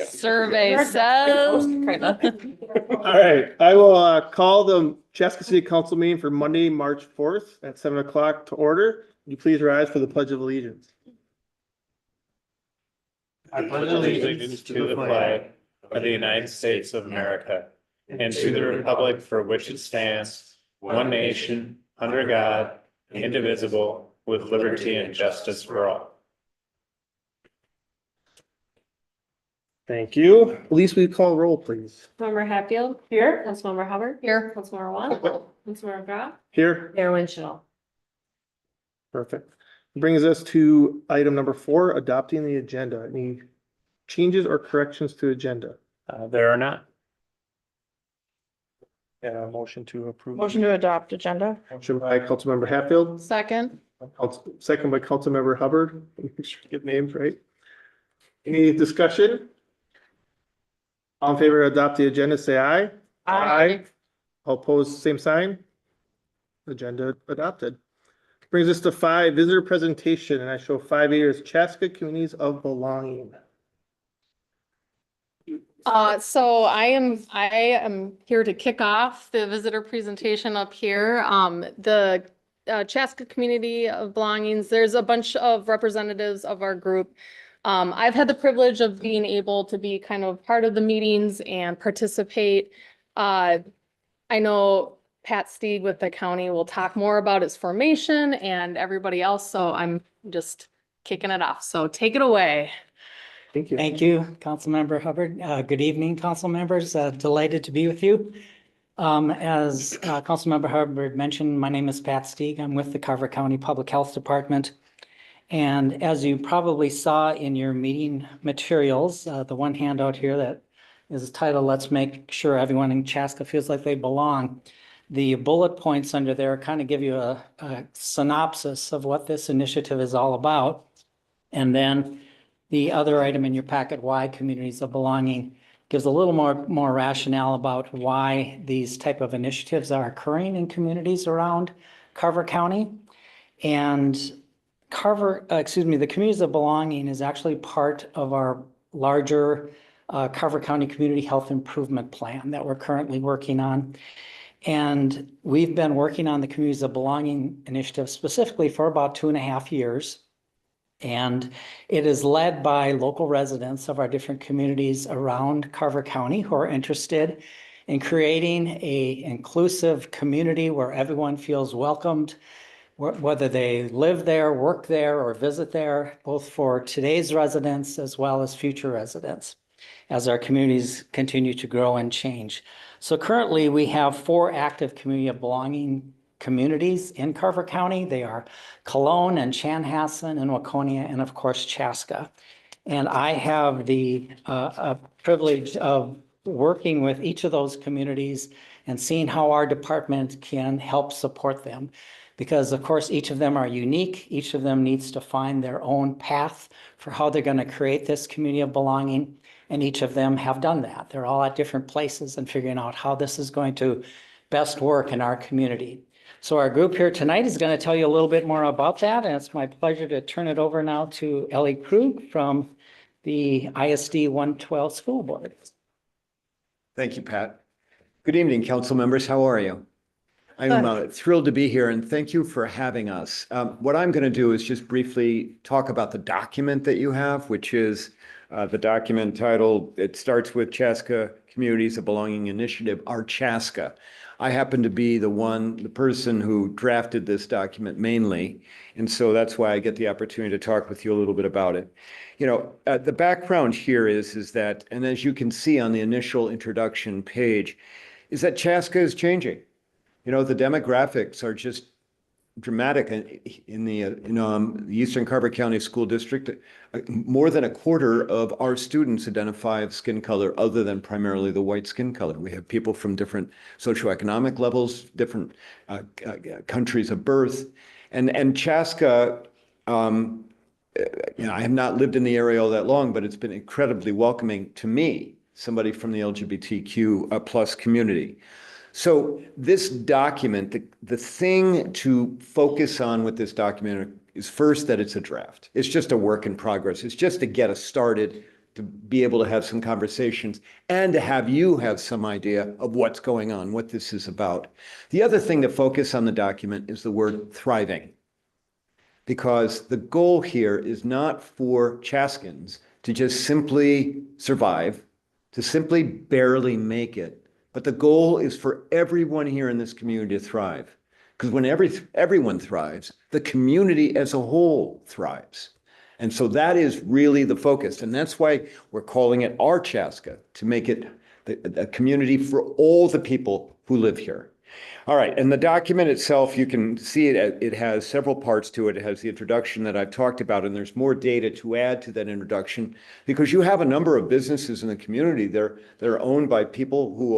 Survey says. All right, I will call the Chaska City Council meeting for Monday, March 4th at 7 o'clock to order. Would you please rise for the Pledge of Allegiance? I pledge allegiance to the flag of the United States of America and to the republic for which it stands, one nation, under God, indivisible, with liberty and justice for all. Thank you. Elise, will you call roll, please? Councilmember Hatfield. Here. Councilmember Hubbard. Here. Councilmember Juan. Councilmember Graf. Here. Mayor Winchell. Perfect. Brings us to item number 4, adopting the agenda. Any changes or corrections to agenda? There are not. And a motion to approve. Motion to adopt agenda. Motion by Councilmember Hatfield, Second. second by Councilmember Hubbard. Make sure to get names right. Any discussion? All in favor of adopt the agenda, say aye. All opposed, same sign. Agenda adopted. Brings us to 5, visitor presentation, and I show 5A is Chaska Communities of Belonging. So I am here to kick off the visitor presentation up here. The Chaska Community of Belongings, there's a bunch of representatives of our group. I've had the privilege of being able to be kind of part of the meetings and participate. I know Pat Steed with the county will talk more about its formation and everybody else, so I'm just kicking it off. So take it away. Thank you. Thank you, Councilmember Hubbard. Good evening, council members. Delighted to be with you. As Councilmember Hubbard mentioned, my name is Pat Steeg. I'm with the Carver County Public Health Department. And as you probably saw in your meeting materials, the one handout here that is titled, "Let's Make Sure Everyone in Chaska Feels Like They Belong." The bullet points under there kind of give you a synopsis of what this initiative is all about. And then the other item in your packet, Why Communities of Belonging, gives a little more rationale about why these type of initiatives are occurring in communities around Carver County. And the Communities of Belonging is actually part of our larger Carver County Community Health Improvement Plan that we're currently working on. And we've been working on the Communities of Belonging initiative specifically for about 2.5 years. And it is led by local residents of our different communities around Carver County who are interested in creating an inclusive community where everyone feels welcomed, whether they live there, work there, or visit there, both for today's residents as well as future residents, as our communities continue to grow and change. So currently we have 4 active Community of Belonging communities in Carver County. They are Cologne and Chanhassen and Waconia and of course Chaska. And I have the privilege of working with each of those communities and seeing how our department can help support them. Because of course, each of them are unique. Each of them needs to find their own path for how they're going to create this community of belonging. And each of them have done that. They're all at different places and figuring out how this is going to best work in our community. So our group here tonight is going to tell you a little bit more about that. And it's my pleasure to turn it over now to Ellie Krug from the ISD 112 School Board. Thank you, Pat. Good evening, council members. How are you? I'm thrilled to be here and thank you for having us. What I'm going to do is just briefly talk about the document that you have, which is the document titled, it starts with Chaska Communities of Belonging Initiative, our Chaska. I happen to be the person who drafted this document mainly, and so that's why I get the opportunity to talk with you a little bit about it. You know, the background here is that, and as you can see on the initial introduction page, is that Chaska is changing. You know, the demographics are just dramatic in the Eastern Carver County School District. More than a quarter of our students identify of skin color other than primarily the white skin color. We have people from different socioeconomic levels, different countries of birth. And Chaska, I have not lived in the area all that long, but it's been incredibly welcoming to me, somebody from the LGBTQ plus community. So this document, the thing to focus on with this document is first that it's a draft. It's just a work in progress. It's just to get us started, to be able to have some conversations and to have you have some idea of what's going on, what this is about. The other thing to focus on the document is the word thriving, because the goal here is not for Chaskans to just simply survive, to simply barely make it, but the goal is for everyone here in this community to thrive. Because when everyone thrives, the community as a whole thrives. And so that is really the focus. And that's why we're calling it our Chaska, to make it a community for all the people who live here. All right, and the document itself, you can see it has several parts to it. It has the introduction that I've talked about, and there's more data to add to that introduction, because you have a number of businesses in the community. They're owned by people who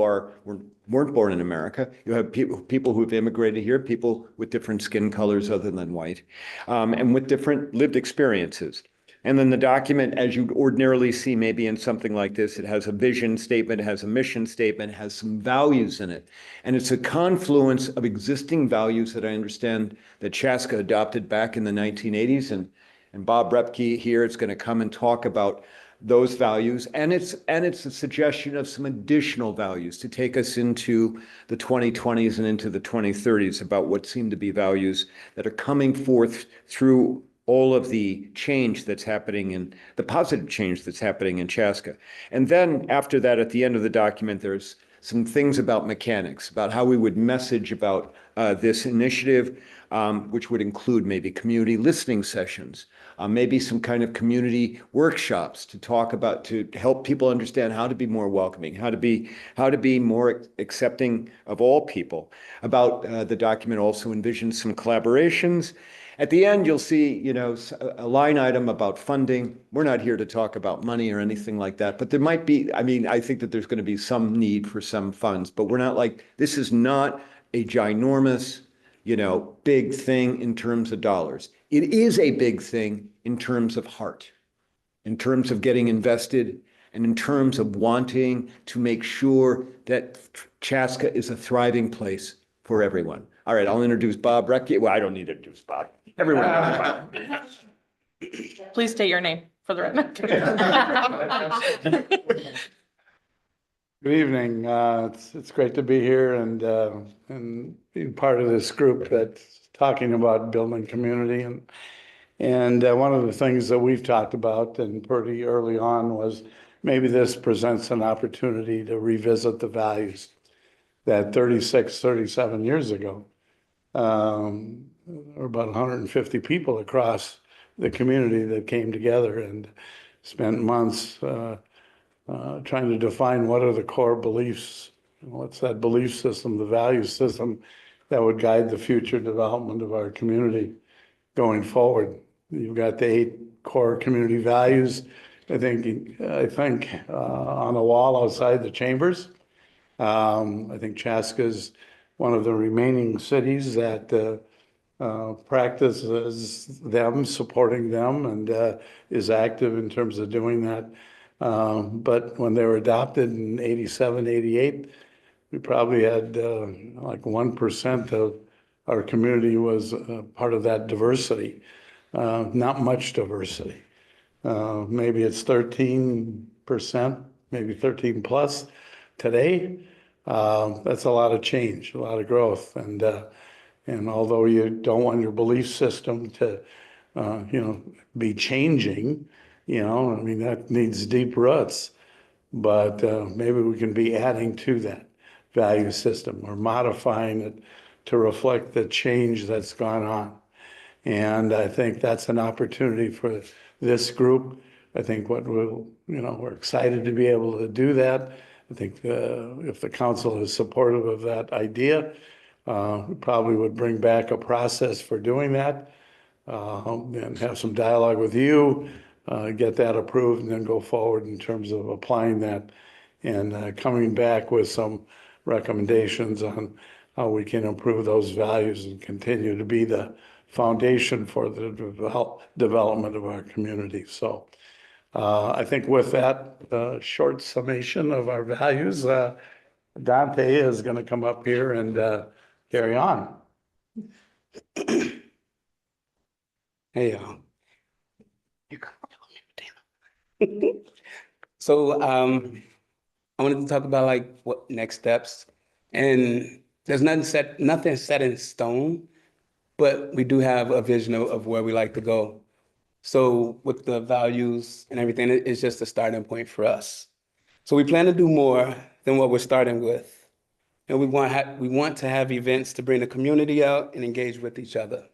weren't born in America. You have people who've immigrated here, people with different skin colors other than white, and with different lived experiences. And then the document, as you'd ordinarily see maybe in something like this, it has a vision statement, it has a mission statement, it has some values in it. And it's a confluence of existing values that I understand that Chaska adopted back in the 1980s. And Bob Repke here is going to come and talk about those values. And it's a suggestion of some additional values to take us into the 2020s and into the 2030s about what seem to be values that are coming forth through all of the change that's happening in the positive change that's happening in Chaska. And then after that, at the end of the document, there's some things about mechanics, about how we would message about this initiative, which would include maybe community listening sessions, maybe some kind of community workshops to talk about, to help people understand how to be more welcoming, how to be more accepting of all people. About the document also envisions some collaborations. At the end, you'll see, a line item about funding. We're not here to talk about money or anything like that, but there might be, I think that there's going to be some need for some funds, but we're not this is not a ginormous, big thing in terms of dollars. It is a big thing in terms of heart, in terms of getting invested, and in terms of wanting to make sure that Chaska is a thriving place for everyone. All right, I'll introduce Bob Repke. Well, I don't need to introduce Bob. Everyone knows Bob. Please state your name for the record. Good evening. It's great to be here and being part of this group that's talking about building community. And one of the things that we've talked about and pretty early on was maybe this presents an opportunity to revisit the values that 36, 37 years ago, there were about 150 people across the community that came together and spent months trying to define what are the core beliefs, what's that belief system, the value system that would guide the future development of our community going forward. You've got the 8 core community values, I think on the wall outside the chambers. I think Chaska is one of the remaining cities that practices them, supporting them, and is active in terms of doing that. But when they were adopted in 87, 88, we probably had 1% of our community was part of that diversity. Not much diversity. Maybe it's 13%, maybe 13 plus today. That's a lot of change, a lot of growth. And although you don't want your belief system to, be changing, that needs deep roots. But maybe we can be adding to that value system or modifying it to reflect the change that's gone on. And I think that's an opportunity for this group. I think we're excited to be able to do that. I think if the council is supportive of that idea, we probably would bring back a process for doing that and have some dialogue with you, get that approved, and then go forward in terms of applying that and coming back with some recommendations on how we can improve those values and continue to be the foundation for the development of our community. So I think with that short summation of our values, Dante is going to come up here and carry on. Hey, y'all. So, I wanted to talk about like what next steps. And there's nothing set in stone, but we do have a vision of where we like to go. So with the values and everything, it's just a starting point for us. So we plan to do more than what we're starting with. And we want to have events to bring the community out and engage with each other.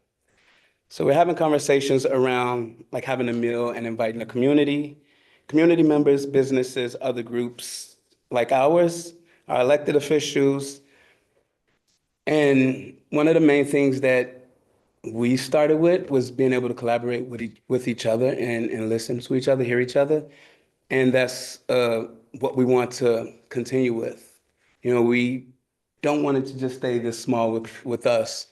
So we're having conversations around like having a meal and inviting the community members, businesses, other groups like ours, our elected officials. And one of the main things that we started with was being able to collaborate with each other and listen to each other, hear each other. And that's what we want to continue with. You know, we don't want it to just stay this small with us.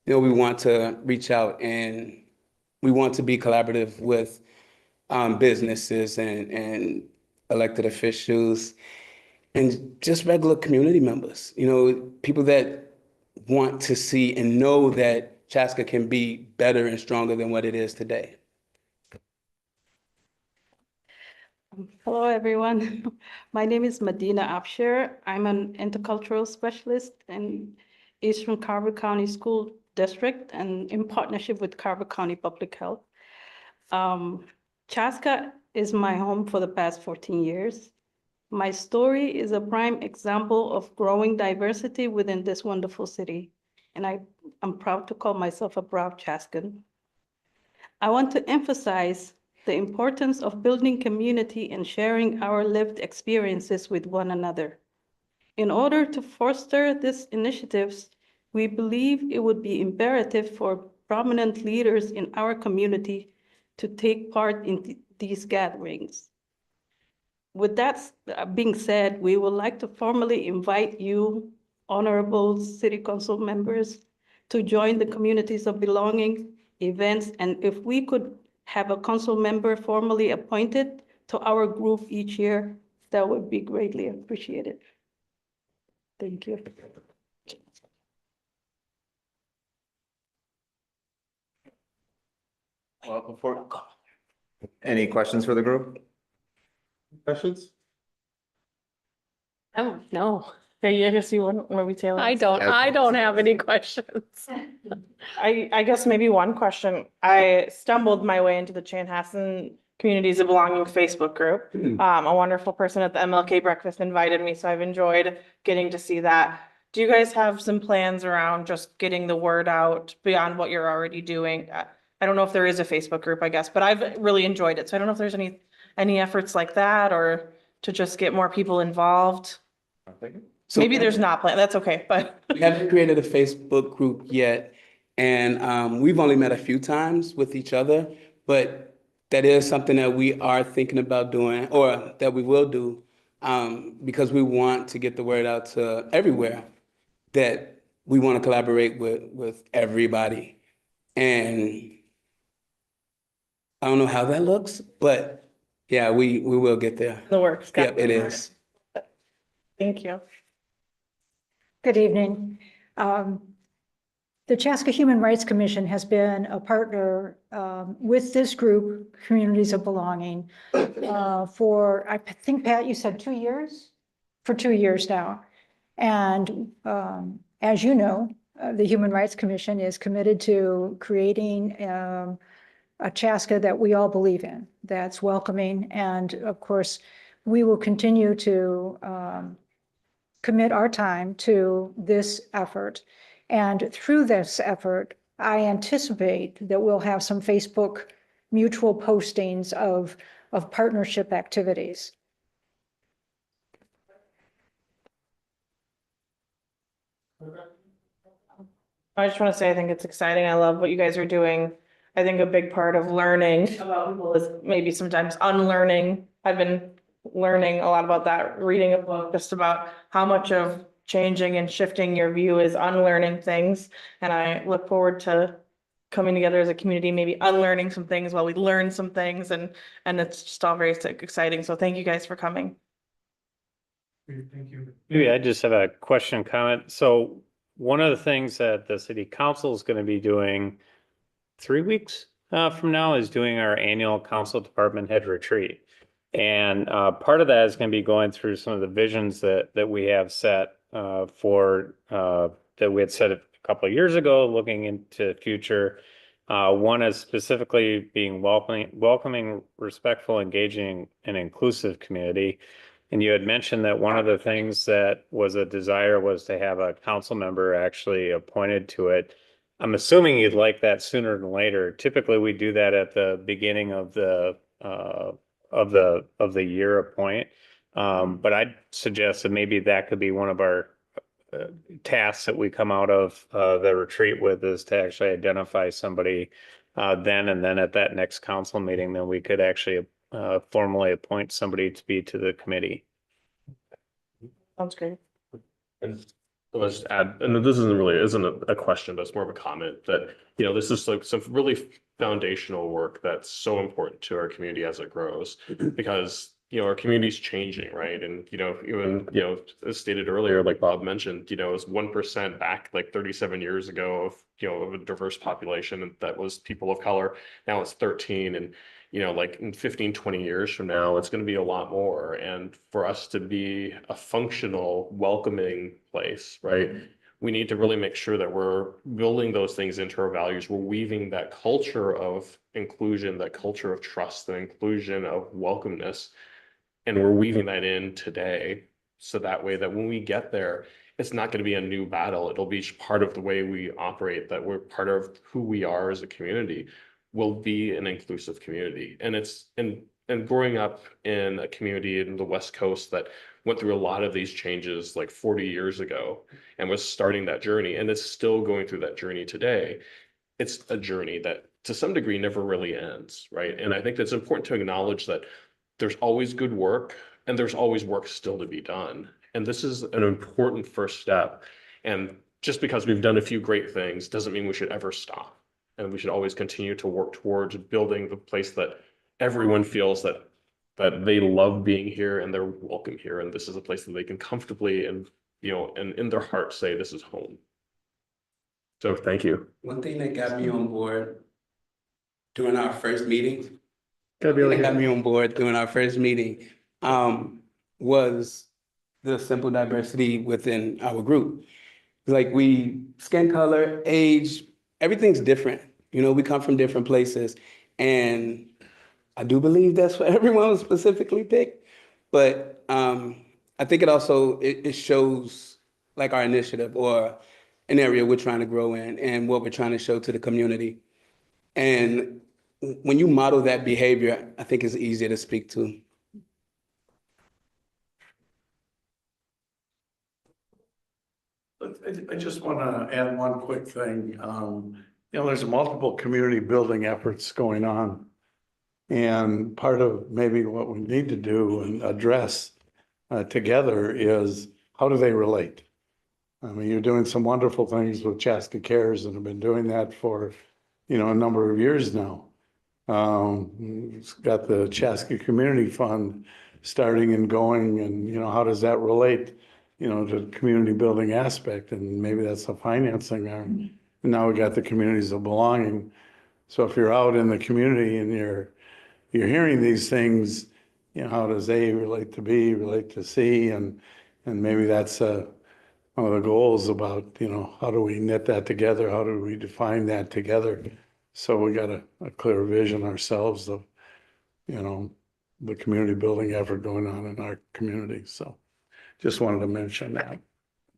You know, we want to reach out and we want to be collaborative with businesses and elected officials and just regular community members, you know, people that want to see and know that Chaska can be better and stronger than what it is today. Hello, everyone. My name is Medina Afshir. I'm an intercultural specialist in Eastern Carver County School District and in partnership with Carver County Public Health. Chaska is my home for the past 14 years. My story is a prime example of growing diversity within this wonderful city, and I'm proud to call myself a proud Chaskan. I want to emphasize the importance of building community and sharing our lived experiences with one another. In order to foster these initiatives, we believe it would be imperative for prominent leaders in our community to take part in these gatherings. With that being said, we would like to formally invite you, honorable city council members, to join the communities of belonging events, and if we could have a council member formally appointed to our group each year, that would be greatly appreciated. Thank you. Well, any questions for the group? Questions? Oh, no, I guess you wouldn't, maybe Taylor. I don't have any questions. I guess maybe one question. I stumbled my way into the Chanhassen Communities of Belonging Facebook group. A wonderful person at the MLK breakfast invited me, so I've enjoyed getting to see that. Do you guys have some plans around just getting the word out beyond what you're already doing? I don't know if there is a Facebook group, I guess, but I've really enjoyed it. So I don't know if there's any efforts like that or to just get more people involved. So Maybe there's not plan, that's okay, but. we haven't created a Facebook group yet. And we've only met a few times with each other, but that is something that we are thinking about doing or that we will do because we want to get the word out to everywhere that we want to collaborate with everybody. And I don't know how that looks, but yeah, we will get there. The works. Yep, it is. Thank you. Good evening. The Chaska Human Rights Commission has been a partner with this group, Communities of Belonging, for, I think, Pat, you said 2 years? For 2 years now. And as you know, the Human Rights Commission is committed to creating a Chaska that we all believe in, that's welcoming. And of course, we will continue to commit our time to this effort. And through this effort, I anticipate that we'll have some Facebook mutual postings of partnership activities. I just want to say, I think it's exciting. I love what you guys are doing. I think a big part of learning about people is maybe sometimes unlearning. I've been learning a lot about that, reading a book just about how much of changing and shifting your view is unlearning things. And I look forward to coming together as a community, maybe unlearning some things while we learn some things. And it's just all very exciting. So thank you guys for coming. Thank you. Maybe I just have a question, comment. So one of the things that the city council is going to be doing 3 weeks from now is doing our annual council department head retreat. And part of that is going to be going through some of the visions that we have set that we had set a couple of years ago, looking into the future. One is specifically being welcoming, respectful, engaging, and inclusive community. And you had mentioned that one of the things that was a desire was to have a council member actually appointed to it. I'm assuming you'd like that sooner than later. Typically, we do that at the beginning of the year appoint. But I'd suggest that maybe that could be one of our tasks that we come out of the retreat with, is to actually identify somebody then, and then at that next council meeting, then we could actually formally appoint somebody to be to the committee. Sounds great. And I'll just add, and this isn't a question, but it's more of a comment that, this is like some really foundational work that's so important to our community as it grows, because, our community's changing, right? And, even, as stated earlier, like Bob mentioned, it was 1% back like 37 years ago of a diverse population, and that was people of color. Now it's 13, and like in 15, 20 years from now, it's going to be a lot more. And for us to be a functional, welcoming place, right? We need to really make sure that we're building those things into our values. We're weaving that culture of inclusion, that culture of trust, the inclusion of welcomeness. And we're weaving that in today. So that way that when we get there, it's not going to be a new battle. It'll be part of the way we operate, that we're part of who we are as a community. Will be an inclusive community. And growing up in a community in the West Coast that went through a lot of these changes like 40 years ago and was starting that journey, and it's still going through that journey today. It's a journey that to some degree never really ends, right? And I think that's important to acknowledge that there's always good work and there's always work still to be done. And this is an important first step. And just because we've done a few great things doesn't mean we should ever stop. And we should always continue to work towards building the place that everyone feels that they love being here and they're welcome here. And this is a place that they can comfortably and in their heart say, this is home. So thank you. One thing that got me on board during our first meeting, was the simple diversity within our group. Like skin color, age, everything's different. We come from different places, and I do believe that's what everyone was specifically picked. But I think it also, it shows like our initiative or an area we're trying to grow in and what we're trying to show to the community. And when you model that behavior, I think it's easier to speak to. I just want to add one quick thing. There's multiple community building efforts going on. And part of maybe what we need to do and address together is, how do they relate? I mean, you're doing some wonderful things with Chaska Cares and have been doing that for, a number of years now. It's got the Chaska Community Fund starting and going, and, how does that relate, to the community building aspect? And maybe that's the financing arm. And now we got the communities of belonging. So if you're out in the community and you're hearing these things, how does A relate to B, relate to C? And maybe that's one of the goals about, how do we knit that together? How do we define that together? So we got a clear vision ourselves of, the community building effort going on in our community. So just wanted to mention that.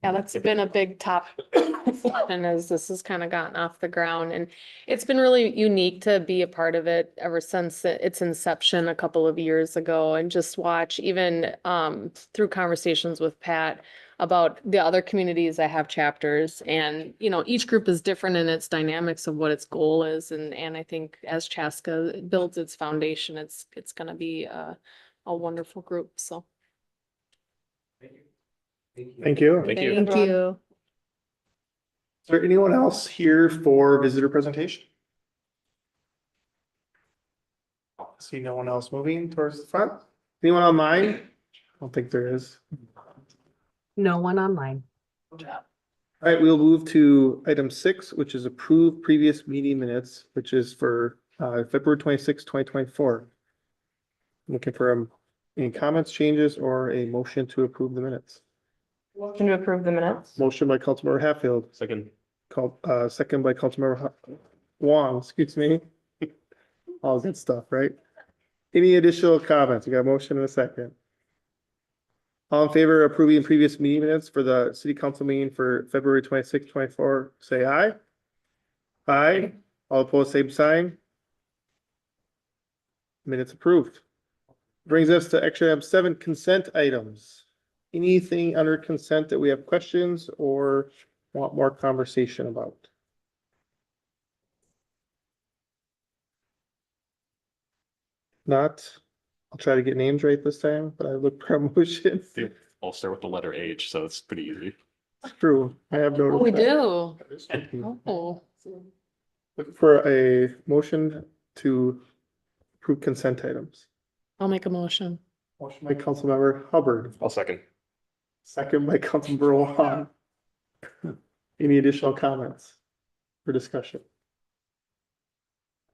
Yeah, that's been a big topic and as this has kind of gotten off the ground, and it's been really unique to be a part of it ever since its inception a couple of years ago, and just watch even through conversations with Pat about the other communities that have chapters, and each group is different in its dynamics of what its goal is, and I think as Chaska builds its foundation, it's going to be a wonderful group. So Thank you. Thank you. thank you. Is there anyone else here for visitor presentation? See no one else moving towards the front? Anyone online? I don't think there is. No one online. All right, we'll move to item 6, which is approve previous meeting minutes, which is for February 26, 2024. Looking for any comments, changes, or a motion to approve the minutes. Motion to approve the minutes. Motion by Councilmember Hatfield, Second. second by Councilmember Wong, excuse me. All good stuff, right? Any additional comments? We got a motion and a second. All in favor of approving previous meeting minutes for the city council meeting for February 26, 24, say aye. Aye. All opposed, same sign. Minutes approved. Brings us to action item 7, consent items. Anything under consent that we have questions or want more conversation about? Not, I'll try to get names right this time, but I look for a motion. I'll start with the letter H, so it's pretty easy. True, I have no. Oh, we do. Oh, Look for a motion to approve consent items. I'll make a motion. Motion by Councilmember Hubbard, I'll second. second by Councilmember Wong. Any additional comments or discussion?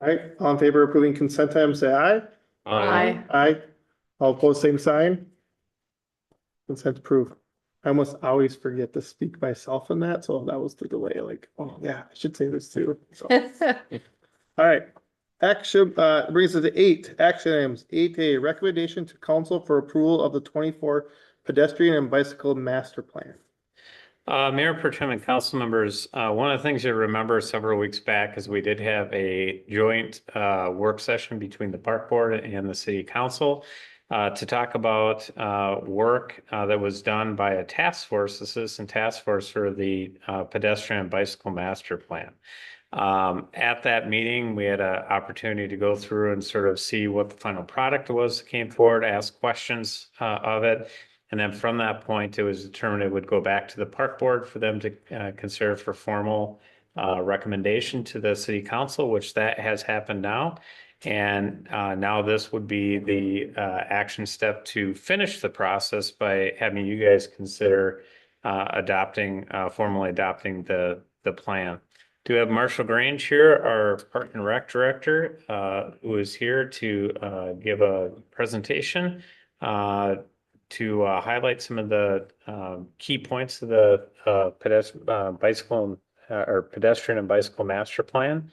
All right, all in favor of approving consent items, say aye. Aye. Aye. All opposed, same sign. Consent approved. I almost always forget to speak myself in that, so that was the delay, like, oh yeah, I should say this too. So, all right. Action, brings us to 8, action items. 8A, recommendation to council for approval of the 24 pedestrian and bicycle master plan. Mayor Pro Tem and council members, one of the things you remember several weeks back is we did have a joint work session between the park board and the city council to talk about work that was done by a task force, the citizen task force for the pedestrian and bicycle master plan. At that meeting, we had an opportunity to go through and sort of see what the final product was that came forward, ask questions of it. And then from that point, it was determined it would go back to the park board for them to consider for formal recommendation to the city council, which that has happened now. And now this would be the action step to finish the process by having you guys consider formally adopting the plan. Do we have Marshall Grange here, our Park and Rec Director, who is here to give a presentation to highlight some of the key points of the pedestrian and bicycle master plan,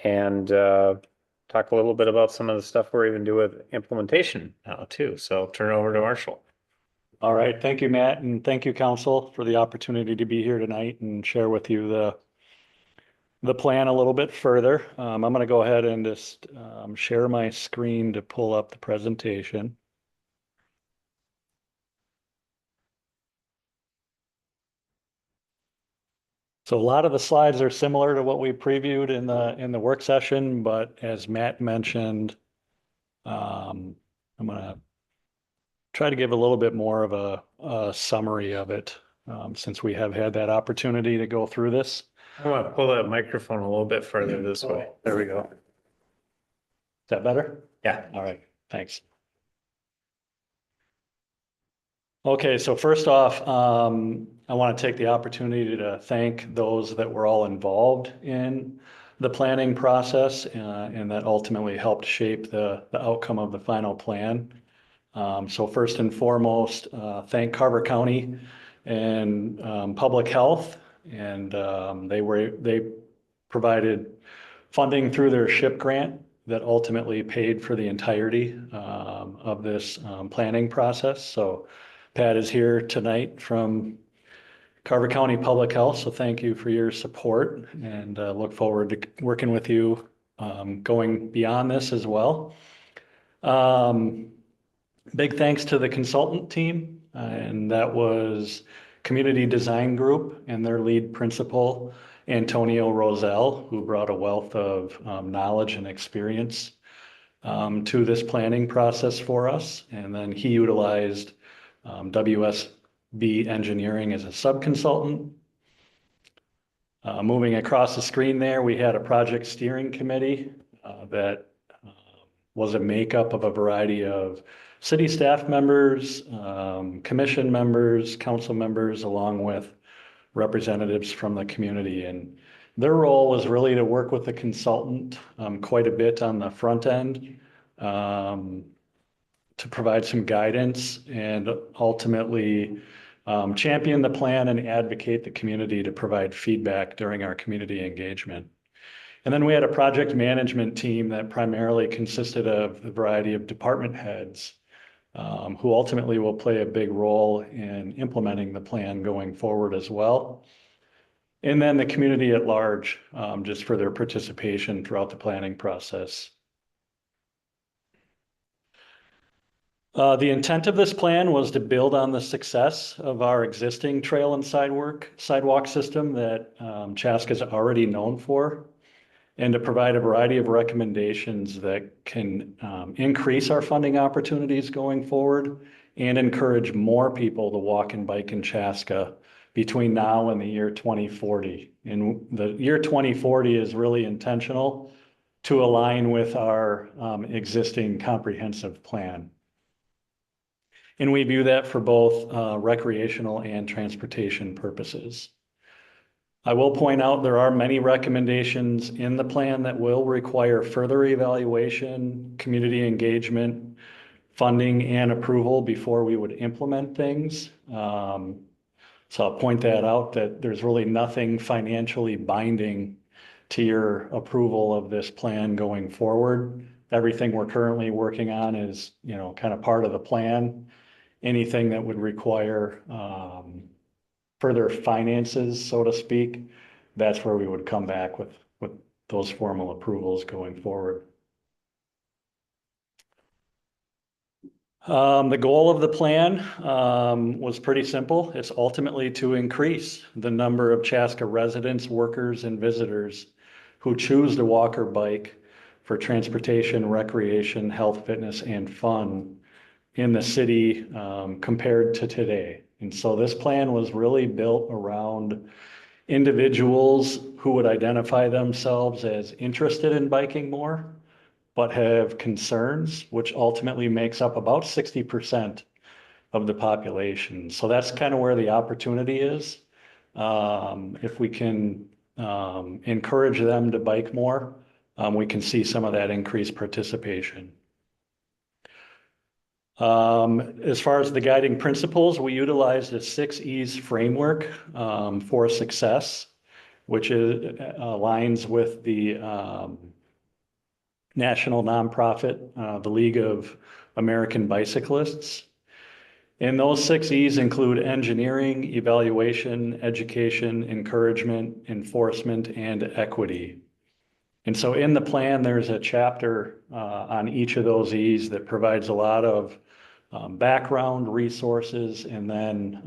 and talk a little bit about some of the stuff we're even doing with implementation now too. So I'll turn it over to Marshall. All right, thank you, Matt, and thank you, council, for the opportunity to be here tonight and share with you the plan a little bit further. I'm going to go ahead and just share my screen to pull up the presentation. So a lot of the slides are similar to what we previewed in the work session, but as Matt mentioned, I'm going to try to give a little bit more of a summary of it since we have had that opportunity to go through this. I want to pull that microphone a little bit further this way. There we go. Is that better? Yeah. All right, thanks. Okay, so first off, I want to take the opportunity to thank those that were all involved in the planning process and that ultimately helped shape the outcome of the final plan. So first and foremost, thank Carver County and Public Health, and they provided funding through their SHIP grant that ultimately paid for the entirety of this planning process. So Pat is here tonight from Carver County Public Health, so thank you for your support and look forward to working with you going beyond this as well. Big thanks to the consultant team, and that was Community Design Group and their lead principal, Antonio Roselle, who brought a wealth of knowledge and experience to this planning process for us. And then he utilized WSB Engineering as a sub-consultant. Moving across the screen there, we had a project steering committee that was a makeup of a variety of city staff members, commission members, council members, along with representatives from the community. And Their role was really to work with the consultant quite a bit on the front end to provide some guidance and ultimately champion the plan and advocate the community to provide feedback during our community engagement. And then we had a project management team that primarily consisted of a variety of department heads who ultimately will play a big role in implementing the plan going forward as well. And then the community at large, just for their participation throughout the planning process. The intent of this plan was to build on the success of our existing trail and sidewalk system that Chaska is already known for, and to provide a variety of recommendations that can increase our funding opportunities going forward and encourage more people to walk and bike in Chaska between now and the year 2040. And the year 2040 is really intentional to align with our existing comprehensive plan. And we view that for both recreational and transportation purposes. I will point out there are many recommendations in the plan that will require further evaluation, community engagement, funding, and approval before we would implement things. So I'll point that out, that there's really nothing financially binding to your approval of this plan going forward. Everything we're currently working on is, kind of part of the plan. Anything that would require further finances, so to speak, that's where we would come back with those formal approvals going forward. The goal of the plan was pretty simple. It's ultimately to increase the number of Chaska residents, workers, and visitors who choose to walk or bike for transportation, recreation, health, fitness, and fun in the city compared to today. And so this plan was really built around individuals who would identify themselves as interested in biking more, but have concerns, which ultimately makes up about 60% of the population. So that's kind of where the opportunity is. If we can encourage them to bike more, we can see some of that increased participation. As far as the guiding principles, we utilized a 6 E's framework for success, which aligns with the national nonprofit, the League of American Bicyclists. And those 6 E's include engineering, evaluation, education, encouragement, enforcement, and equity. And so in the plan, there's a chapter on each of those E's that provides a lot of background, resources, and then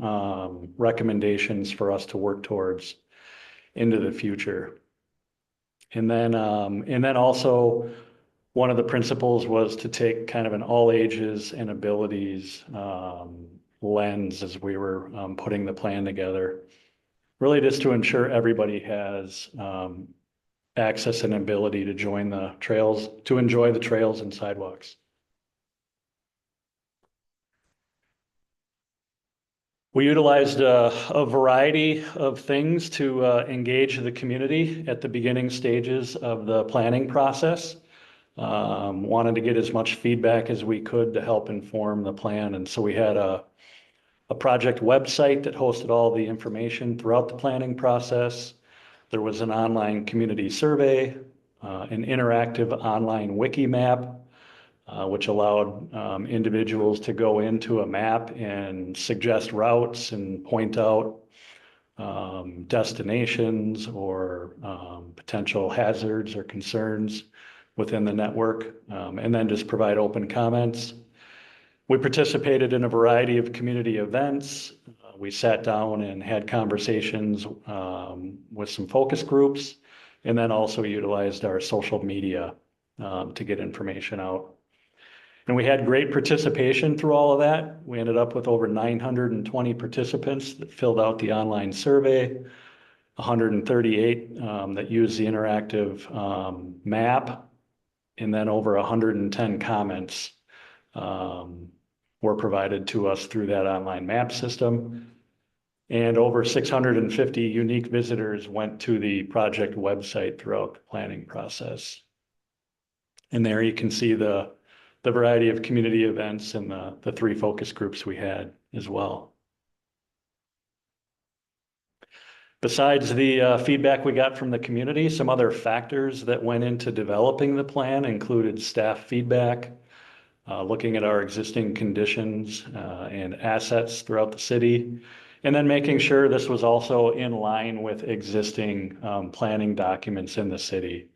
recommendations for us to work towards into the future. And then also one of the principles was to take kind of an all ages and abilities lens as we were putting the plan together, really just to ensure everybody has access and ability to join the trails, to enjoy the trails and sidewalks. We utilized a variety of things to engage the community at the beginning stages of the planning process. Wanted to get as much feedback as we could to help inform the plan. And so we had a project website that hosted all the information throughout the planning process. There was an online community survey, an interactive online wiki map, which allowed individuals to go into a map and suggest routes and point out destinations or potential hazards or concerns within the network, and then just provide open comments. We participated in a variety of community events. We sat down and had conversations with some focus groups, and then also utilized our social media to get information out. And we had great participation through all of that. We ended up with over 920 participants that filled out the online survey, 138 that used the interactive map, and then over 110 comments were provided to us through that online map system. And over 650 unique visitors went to the project website throughout the planning process. And there you can see the variety of community events and the 3 focus groups we had as well. Besides the feedback we got from the community, some other factors that went into developing the plan included staff feedback, looking at our existing conditions and assets throughout the city, and then making sure this was also in line with existing planning documents in the city,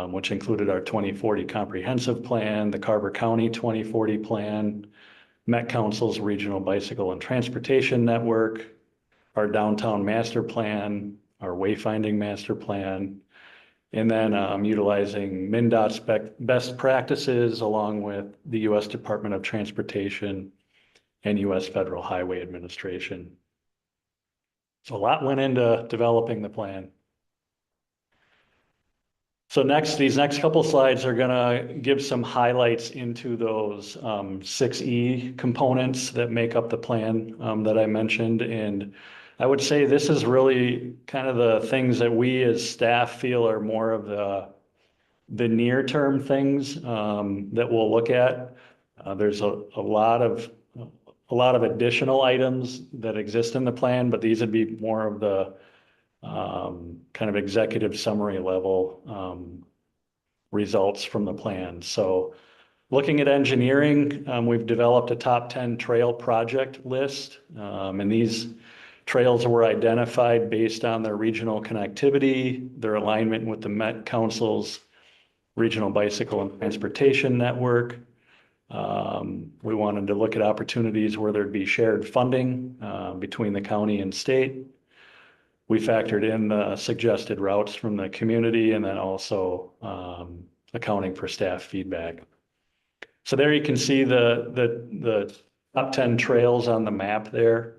which included our 2040 comprehensive plan, the Carver County 2040 plan, Met Council's regional bicycle and transportation network, our downtown master plan, our wayfinding master plan, and then utilizing MnDOT's best practices along with the U.S. Department of Transportation and U.S. Federal Highway Administration. So a lot went into developing the plan. So these next couple slides are gonna give some highlights into those 6E components that make up the plan that I mentioned. And I would say this is really kind of the things that we as staff feel are more of the near-term things that we'll look at. There's a lot of additional items that exist in the plan, but these would be more of the kind of executive summary level results from the plan. So looking at engineering, we've developed a top 10 trail project list, and these trails were identified based on their regional connectivity, their alignment with the Met Council's regional bicycle and transportation network. We wanted to look at opportunities where there'd be shared funding between the county and state. We factored in the suggested routes from the community and then also accounting for staff feedback. So there you can see the top 10 trails on the map there.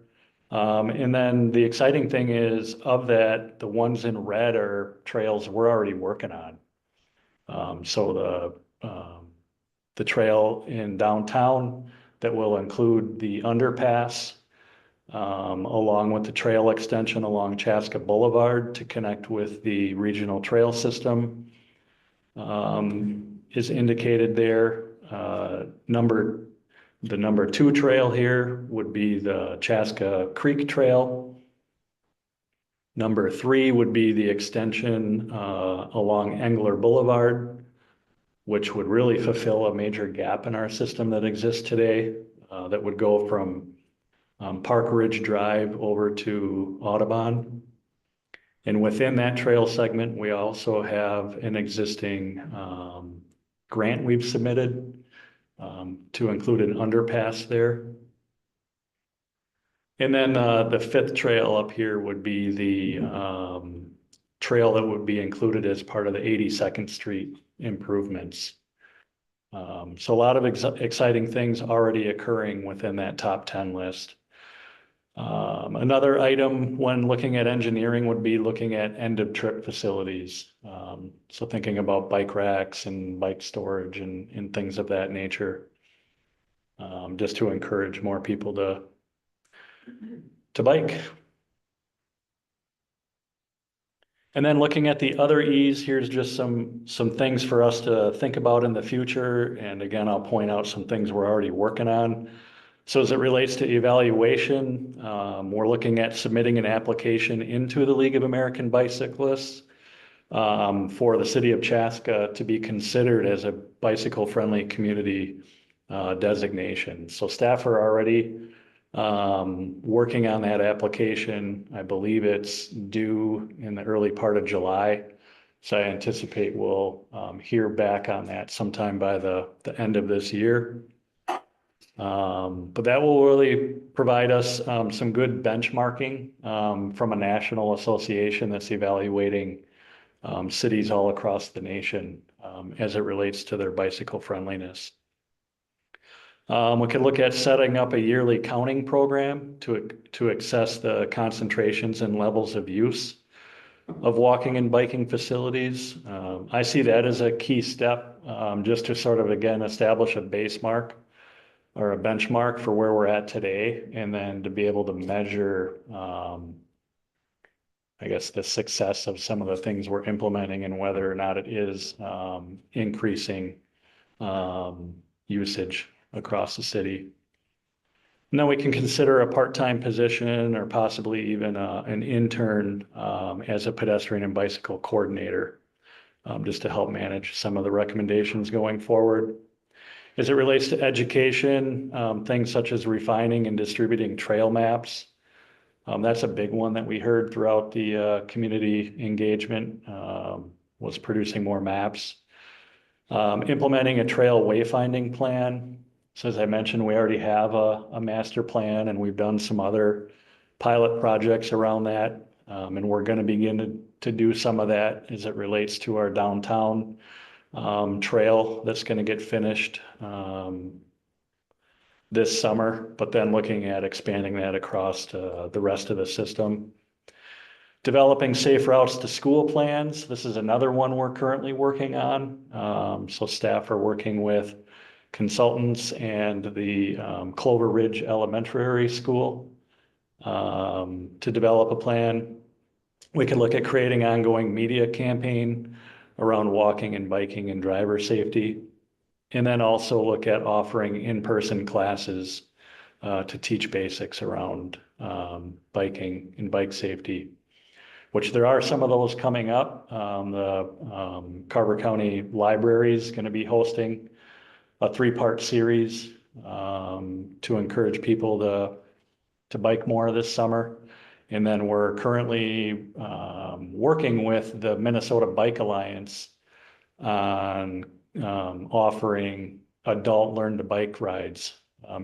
And then the exciting thing is of that, the ones in red are trails we're already working on. So the trail in downtown that will include the underpass along with the trail extension along Chaska Boulevard to connect with the regional trail system is indicated there. The number 2 trail here would be the Chaska Creek Trail. Number 3 would be the extension along Engler Boulevard, which would really fulfill a major gap in our system that exists today that would go from Park Ridge Drive over to Audubon. And within that trail segment, we also have an existing grant we've submitted to include an underpass there. And then the 5th trail up here would be the trail that would be included as part of the 82nd Street improvements. So a lot of exciting things already occurring within that top 10 list. Another item when looking at engineering would be looking at end of trip facilities. So thinking about bike racks and bike storage and things of that nature, just to encourage more people to bike. And then looking at the other E's, here's just some things for us to think about in the future. And again, I'll point out some things we're already working on. So as it relates to evaluation, we're looking at submitting an application into the League of American Bicyclists for the city of Chaska to be considered as a bicycle-friendly community designation. So staff are already working on that application. I believe it's due in the early part of July. So I anticipate we'll hear back on that sometime by the end of this year. But that will really provide us some good benchmarking from a national association that's evaluating cities all across the nation as it relates to their bicycle friendliness. We could look at setting up a yearly counting program to assess the concentrations and levels of use of walking and biking facilities. I see that as a key step just to sort of, again, establish a base mark or a benchmark for where we're at today, and then to be able to measure, I guess, the success of some of the things we're implementing and whether or not it is increasing usage across the city. And then we can consider a part-time position or possibly even an intern as a pedestrian and bicycle coordinator, just to help manage some of the recommendations going forward. As it relates to education, things such as refining and distributing trail maps. That's a big one that we heard throughout the community engagement, was producing more maps. Implementing a trail wayfinding plan. So as I mentioned, we already have a master plan, and we've done some other pilot projects around that. And we're going to begin to do some of that as it relates to our downtown trail that's going to get finished this summer, but then looking at expanding that across to the rest of the system. Developing safe routes to school plans. This is another one we're currently working on. So staff are working with consultants and the Clover Ridge Elementary School to develop a plan. We could look at creating ongoing media campaign around walking and biking and driver safety. And then also look at offering in-person classes to teach basics around biking and bike safety, which there are some of those coming up. The Carver County Library is going to be hosting a 3-part series to encourage people to bike more this summer. And then we're currently working with the Minnesota Bike Alliance on offering adult learn to bike rides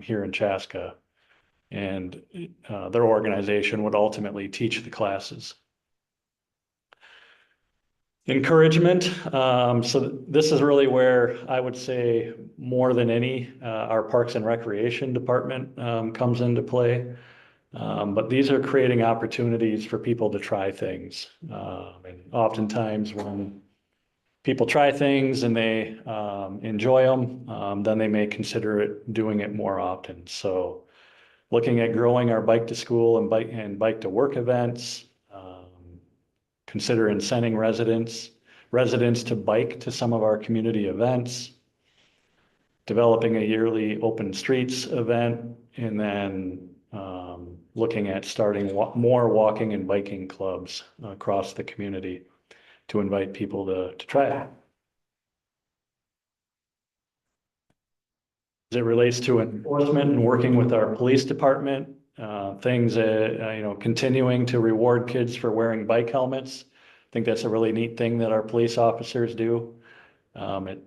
here in Chaska. And their organization would ultimately teach the classes. Encouragement. So this is really where I would say more than any, our Parks and Recreation Department comes into play. But these are creating opportunities for people to try things. And oftentimes when people try things and they enjoy them, then they may consider doing it more often. So looking at growing our bike to school and bike to work events, consider incenting residents to bike to some of our community events, developing a yearly open streets event, and then looking at starting more walking and biking clubs across the community to invite people to try it. As it relates to enforcement and working with our police department, things, continuing to reward kids for wearing bike helmets. I think that's a really neat thing that our police officers do. And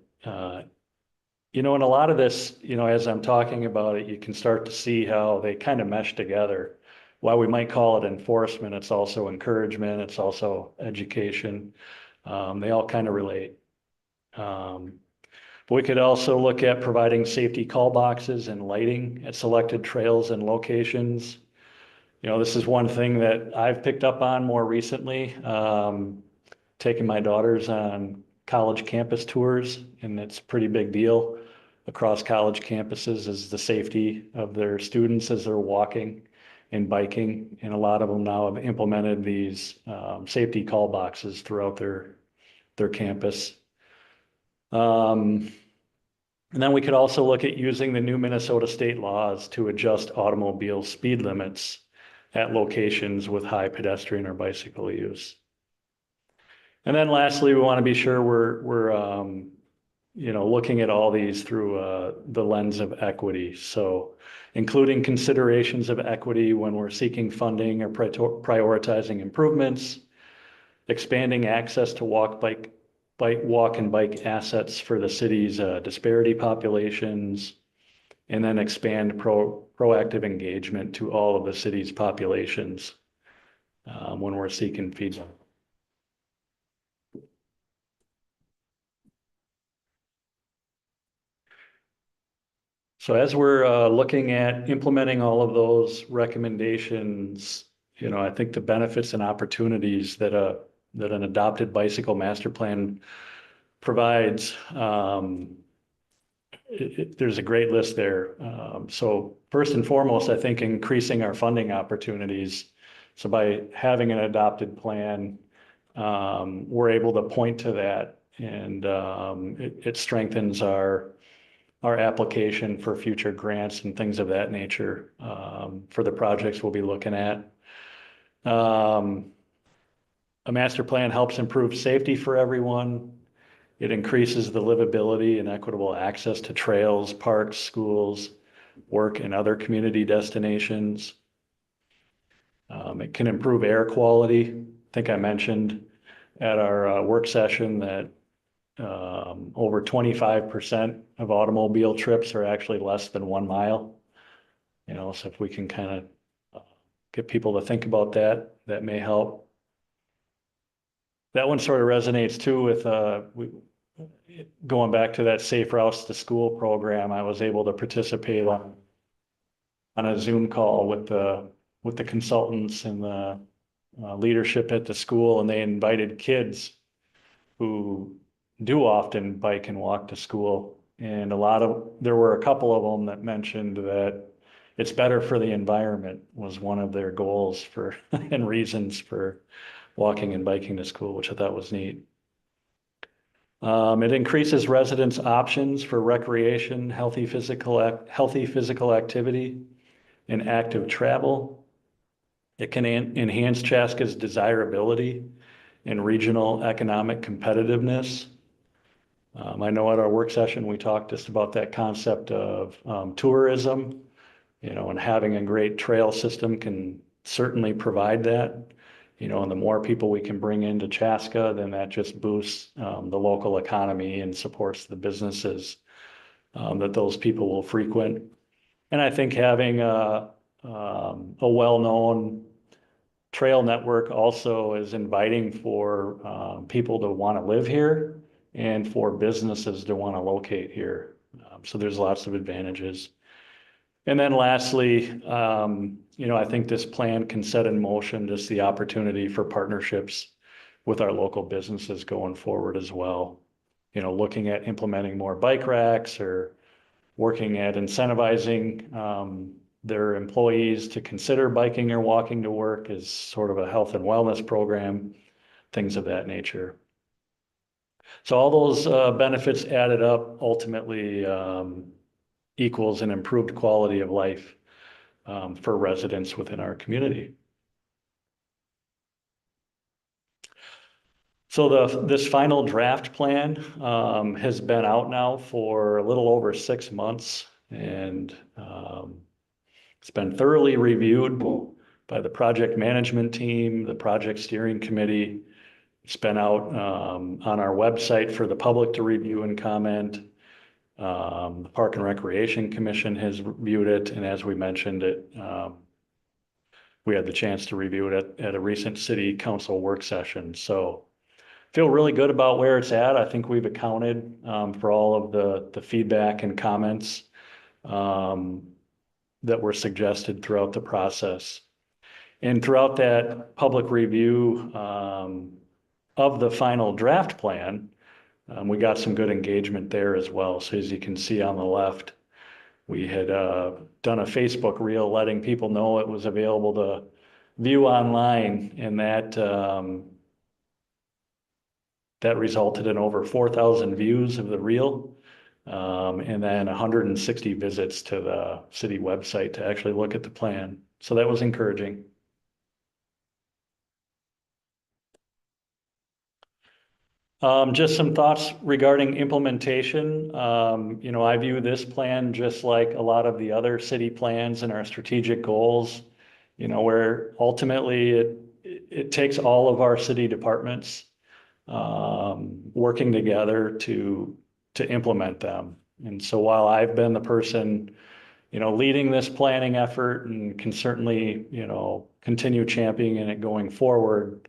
a lot of this, as I'm talking about it, you can start to see how they kind of mesh together. While we might call it enforcement, it's also encouragement, it's also education. They all kind of relate. But we could also look at providing safety call boxes and lighting at selected trails and locations. This is one thing that I've picked up on more recently, taking my daughters on college campus tours, and it's a pretty big deal across college campuses is the safety of their students as they're walking and biking. And a lot of them now have implemented these safety call boxes throughout their campus. And then we could also look at using the new Minnesota state laws to adjust automobile speed limits at locations with high pedestrian or bicycle use. And then lastly, we want to be sure we're looking at all these through the lens of equity. So including considerations of equity when we're seeking funding or prioritizing improvements, expanding access to walk and bike assets for the city's disparity populations, and then expand proactive engagement to all of the city's populations when we're seeking feedback. So as we're looking at implementing all of those recommendations, I think the benefits and opportunities that an adopted bicycle master plan provides there's a great list there. So first and foremost, I think increasing our funding opportunities. So by having an adopted plan, we're able to point to that, and it strengthens our application for future grants and things of that nature for the projects we'll be looking at. A master plan helps improve safety for everyone. It increases the livability and equitable access to trails, parks, schools, work, and other community destinations. It can improve air quality. I think I mentioned at our work session that over 25% of automobile trips are actually less than 1 mile. You know, so if we can kind of get people to think about that, that may help. That one sort of resonates too with going back to that Safe Routes to School program. I was able to participate on a Zoom call with the consultants and the leadership at the school, and they invited kids who do often bike and walk to school. And there were a couple of them that mentioned that it's better for the environment was one of their goals for and reasons for walking and biking to school, which I thought was neat. It increases residents' options for recreation, healthy physical activity, and active travel. It can enhance Chaska's desirability and regional economic competitiveness. I know at our work session, we talked just about that concept of tourism, you know, and having a great trail system can certainly provide that. You know, and the more people we can bring into Chaska, then that just boosts the local economy and supports the businesses that those people will frequent. And I think having a well-known trail network also is inviting for people to want to live here and for businesses to want to locate here. So there's lots of advantages. And then lastly, you know, I think this plan can set in motion just the opportunity for partnerships with our local businesses going forward as well. You know, looking at implementing more bike racks or working at incentivizing their employees to consider biking or walking to work is sort of a health and wellness program, things of that nature. So all those benefits added up ultimately equals an improved quality of life for residents within our community. So this final draft plan has been out now for a little over 6 months, and it's been thoroughly reviewed by the project management team, the project steering committee. It's been out on our website for the public to review and comment. The Park and Recreation Commission has reviewed it, and as we mentioned it, we had the chance to review it at a recent city council work session. So feel really good about where it's at. I think we've accounted for all of the feedback and comments that were suggested throughout the process. And throughout that public review of the final draft plan, we got some good engagement there as well. So as you can see on the left, we had done a Facebook reel letting people know it was available to view online, and that resulted in over 4,000 views of the reel, and then 160 visits to the city website to actually look at the plan. So that was encouraging. Just some thoughts regarding implementation. You know, I view this plan just like a lot of the other city plans and our strategic goals, you know, where ultimately it takes all of our city departments working together to implement them. And so while I've been the person, you know, leading this planning effort and can certainly, you know, continue championing it going forward,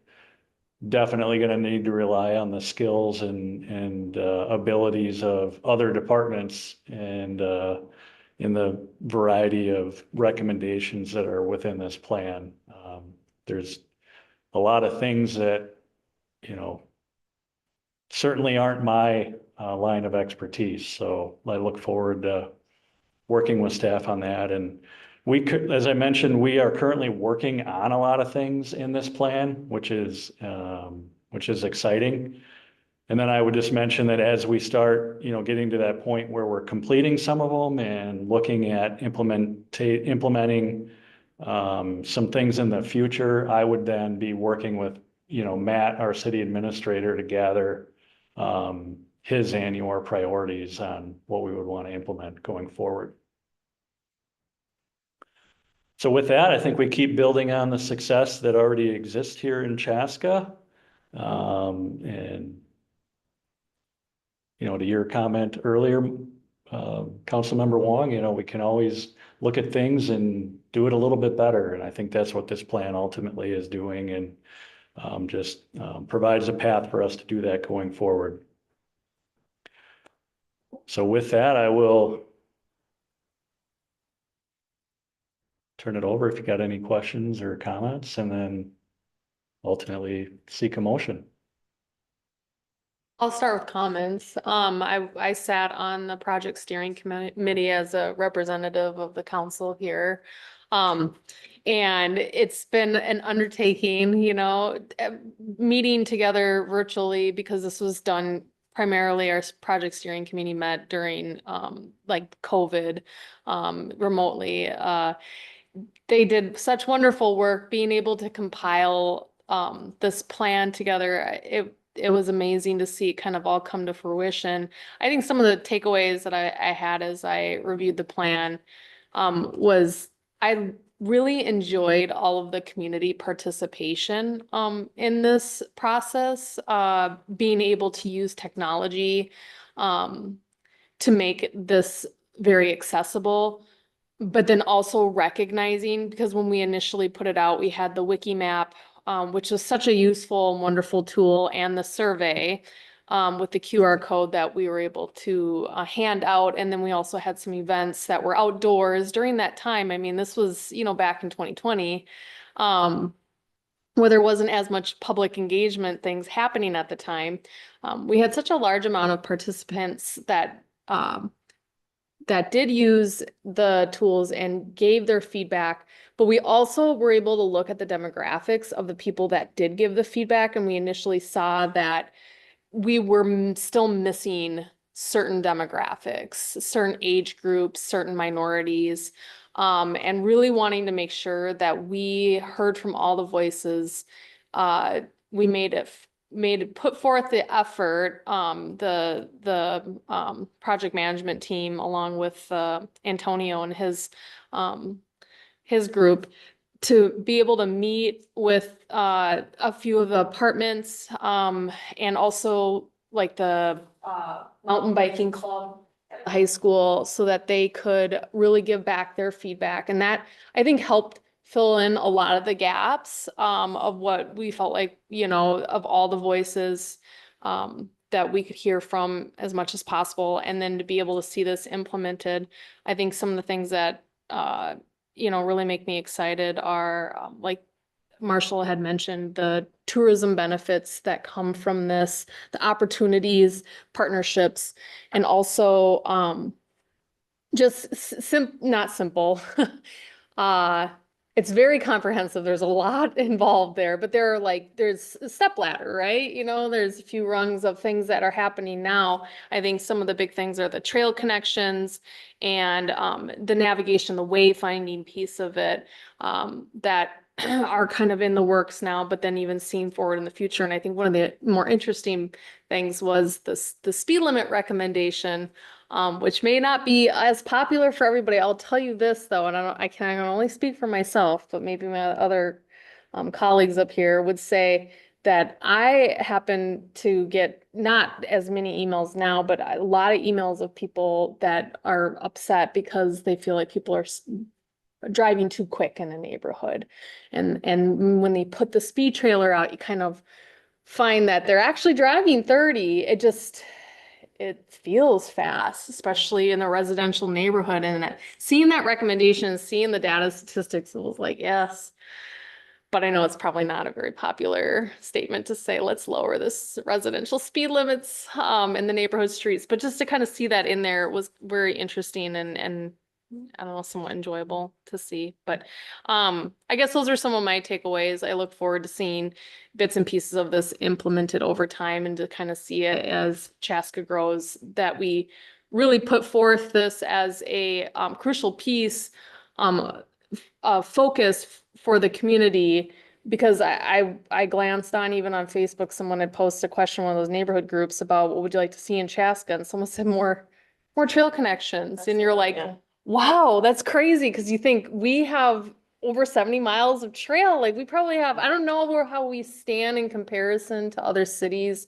definitely going to need to rely on the skills and abilities of other departments and in the variety of recommendations that are within this plan. There's a lot of things that, you know, certainly aren't my line of expertise. So I look forward to working with staff on that. And we could, as I mentioned, we are currently working on a lot of things in this plan, which is exciting. And then I would just mention that as we start, getting to that point where we're completing some of them and looking at implementing some things in the future, I would then be working with, Matt, our city administrator, to gather his and your priorities on what we would want to implement going forward. So with that, I think we keep building on the success that already exists here in Chaska. And to your comment earlier, Councilmember Wong, we can always look at things and do it a little bit better. And I think that's what this plan ultimately is doing, and just provides a path for us to do that going forward. So with that, I will turn it over if you got any questions or comments, and then ultimately seek a motion. I'll start with comments. I sat on the project steering committee as a representative of the council here. And it's been an undertaking, meeting together virtually, because this was done primarily, our project steering committee met during like COVID remotely. They did such wonderful work being able to compile this plan together. It was amazing to see it kind of all come to fruition. I think some of the takeaways that I had as I reviewed the plan was I really enjoyed all of the community participation in this process, being able to use technology to make this very accessible, but then also recognizing, because when we initially put it out, we had the wiki map, which was such a useful and wonderful tool, and the survey with the QR code that we were able to hand out. And then we also had some events that were outdoors during that time. I mean, this was, back in 2020, where there wasn't as much public engagement things happening at the time. We had such a large amount of participants that did use the tools and gave their feedback, but we also were able to look at the demographics of the people that did give the feedback. And we initially saw that we were still missing certain demographics, certain age groups, certain minorities, and really wanting to make sure that we heard from all the voices. We put forth the effort, the project management team, along with Antonio and his group, to be able to meet with a few of the apartments, and also like the mountain biking club at the high school, so that they could really give back their feedback. And that, I think, helped fill in a lot of the gaps of what we felt like, of all the voices that we could hear from as much as possible. And then to be able to see this implemented, I think some of the things that really make me excited are, like Marshall had mentioned, the tourism benefits that come from this, the opportunities, partnerships, and also just not simple. It's very comprehensive. There's a lot involved there, but there's a step ladder, right? There's a few rungs of things that are happening now. I think some of the big things are the trail connections and the navigation, the wayfinding piece of it, that are kind of in the works now, but then even seen forward in the future. And I think one of the more interesting things was the speed limit recommendation, which may not be as popular for everybody. I'll tell you this though, and I can only speak for myself, but maybe my other colleagues up here would say that I happen to get not as many emails now, but a lot of emails of people that are upset because they feel like people are driving too quick in the neighborhood. And when they put the speed trailer out, you kind of find that they're actually driving 30. It feels fast, especially in a residential neighborhood. And seeing that recommendation, seeing the data statistics, it was like, yes, But I know it's probably not a very popular statement to say, let's lower this residential speed limits in the neighborhood streets. But just to kind of see that in there was very interesting and I don't know, somewhat enjoyable to see. But I guess those are some of my takeaways. I look forward to seeing bits and pieces of this implemented over time and to kind of see it as Chaska grows, that we really put forth this as a crucial piece focus for the community, because I glanced on, even on Facebook, someone had posted a question in one of those neighborhood groups about what would you like to see in Chaska, and someone said more trail connections, and you're like, Yeah. wow, that's crazy, because you think we have over 70 miles of trail, like we probably have, I don't know how we stand in comparison to other cities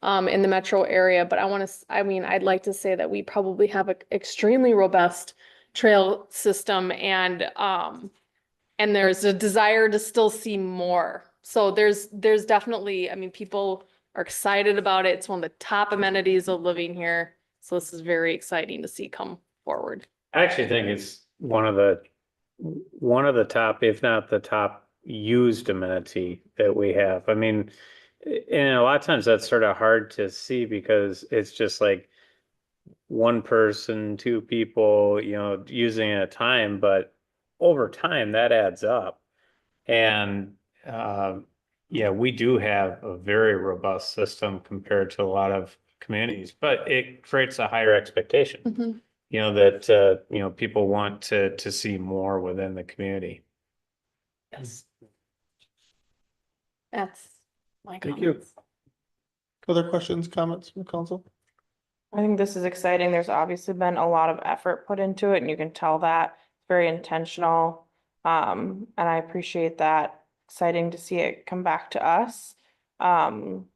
in the metro area, but I'd like to say that we probably have an extremely robust trail system, and there's a desire to still see more. So there's definitely, I mean, people are excited about it. It's one of the top amenities of living here. So this is very exciting to see come forward. I actually think it's one of the top, if not the top used amenity that we have. I mean, and a lot of times that's sort of hard to see because it's just like one person, two people, using it at a time, but over time that adds up. And yeah, we do have a very robust system compared to a lot of communities, but it creates a higher expectation. Mhm. That people want to see more within the community. Yes. That's my Thank you. comments. Other questions, comments from council? I think this is exciting. There's obviously been a lot of effort put into it and you can tell that it's very intentional. And I appreciate that. Exciting to see it come back to us. And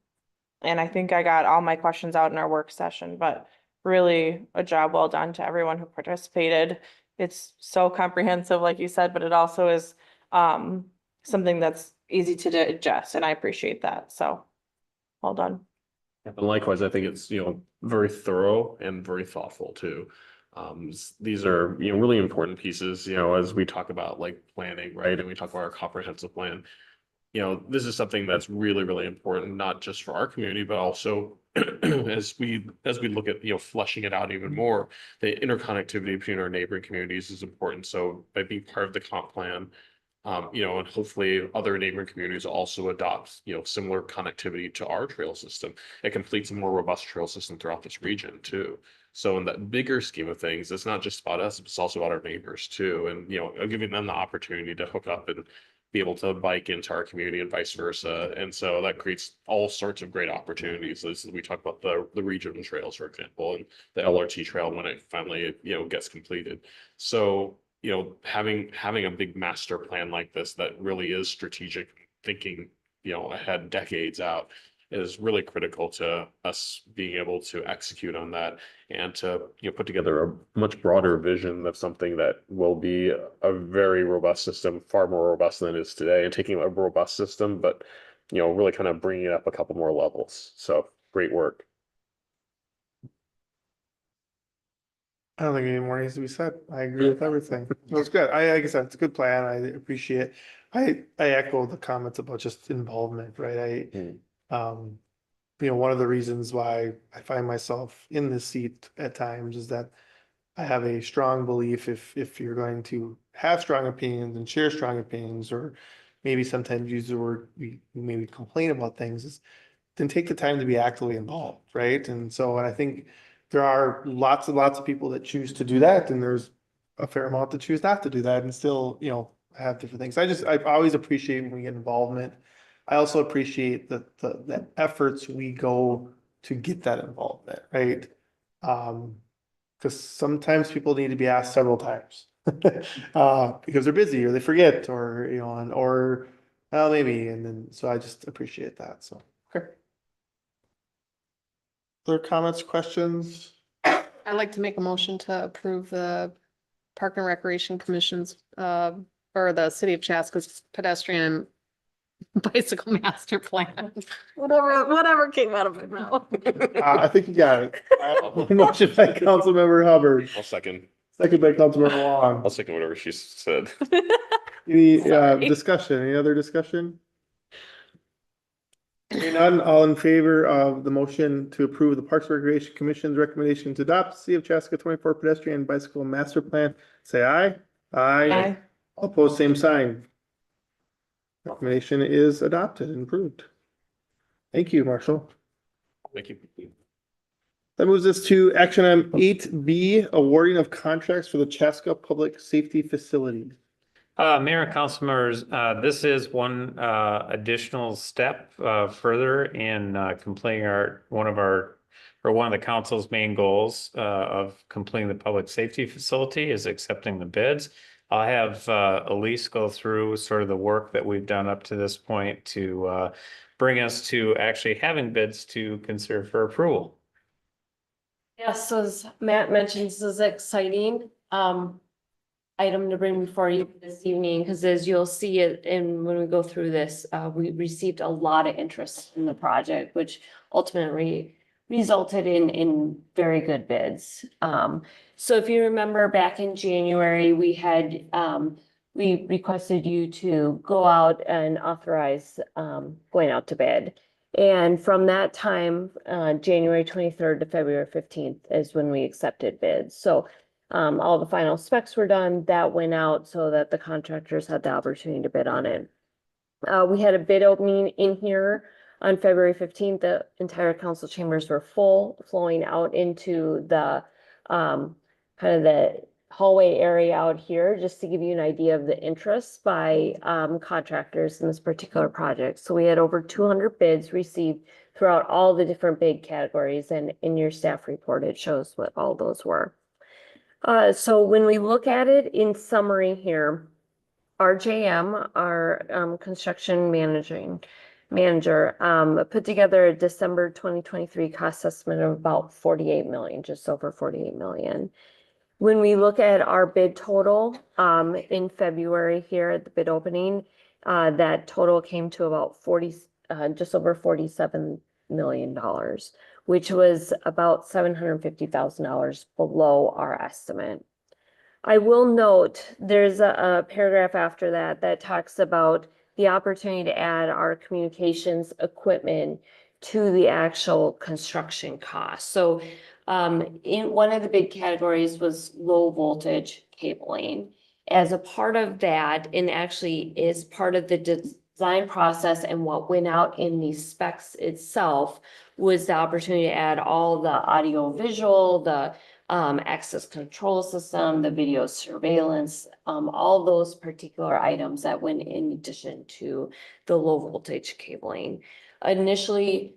I think I got all my questions out in our work session, but really a job well done to everyone who participated. It's so comprehensive, like you said, but it also is something that's easy to digest, and I appreciate that. So well done. And likewise, I think it's, very thorough and very thoughtful too. These are, really important pieces, as we talk about like planning, right? And we talk about our comprehensive plan. This is something that's really, really important, not just for our community, but also as we look at, fleshing it out even more, the interconnectivity between our neighboring communities is important. So by being part of the comp plan, and hopefully other neighboring communities also adopt, similar connectivity to our trail system. It completes a more robust trail system throughout this region too. So in that bigger scheme of things, it's not just about us, it's also about our neighbors too. And, giving them the opportunity to hook up and be able to bike into our community and vice versa. And so that creates all sorts of great opportunities. As we talk about the regional trails, for example, and the LRT trail when it finally, gets completed. So, having a big master plan like this that really is strategic thinking, ahead decades out is really critical to us being able to execute on that and to, put together a much broader vision of something that will be a very robust system, far more robust than it is today, and taking a robust system, but, really kind of bringing it up a couple more levels. So great work. I don't think any more needs to be said. I agree with everything. It was good. Like I said, it's a good plan. I appreciate. I echo the comments about just involvement, right? One of the reasons why I find myself in this seat at times is that I have a strong belief if you're going to have strong opinions and share strong opinions, or maybe sometimes use the word, we maybe complain about things, then take the time to be actively involved, right? And so I think there are lots and lots of people that choose to do that, and there's a fair amount that choose not to do that and still, have different things. I always appreciate when we get involvement. I also appreciate the efforts we go to get that involvement, right? Because sometimes people need to be asked several times because they're busy or they forget or well, maybe, and then so I just appreciate that. So okay. Other comments, questions? I'd like to make a motion to approve the Park and Recreation Commission's or the City of Chaska's pedestrian and bicycle master plan. Whatever came out of it now. I think you got it. Motion by Councilmember Hubbard, I'll second. Second by Councilmember Wong. I'll second whatever she said. Any Sorry. discussion, any other discussion? Hearing none, all in favor of the motion to approve the Parks and Recreation Commission's recommendation to adopt City of Chaska 24 pedestrian and bicycle master plan, say aye. Aye. All opposed, same sign. Recommendation is adopted and approved. Thank you, Marshall. Thank you. That moves us to action item 8B, awarding of contracts for the Chaska Public Safety Facilities. Mayor and council members, this is one additional step further in completing one of the council's main goals of completing the public safety facility is accepting the bids. I'll have Elise go through sort of the work that we've done up to this point to bring us to actually having bids to consider for approval. Yes, so as Matt mentioned, this is exciting item to bring before you this evening, because as you'll see it, and when we go through this, we received a lot of interest in the project, which ultimately resulted in very good bids. So if you remember back in January, we had we requested you to go out and authorize going out to bid. And from that time, January 23rd to February 15th is when we accepted bids. So all the final specs were done, that went out so that the contractors had the opportunity to bid on it. We had a bid opening in here on February 15th. The entire council chambers were full, flowing out into the kind of the hallway area out here, just to give you an idea of the interest by contractors in this particular project. So we had over 200 bids received throughout all the different bid categories, and in your staff report, it shows what all those were. So when we look at it in summary here, RJM, our construction manager, put together a December 2023 cost estimate of about 48 million, just over 48 million. When we look at our bid total in February here at the bid opening, that total came to about just over $47 million, which was about $750,000 below our estimate. I will note there's a paragraph after that that talks about the opportunity to add our communications equipment to the actual construction cost. So in one of the big categories was low voltage cabling. As a part of that, and actually is part of the design process and what went out in the specs itself, was the opportunity to add all the audio visual, the access control system, the video surveillance, all those particular items that went in addition to the low voltage cabling. Initially,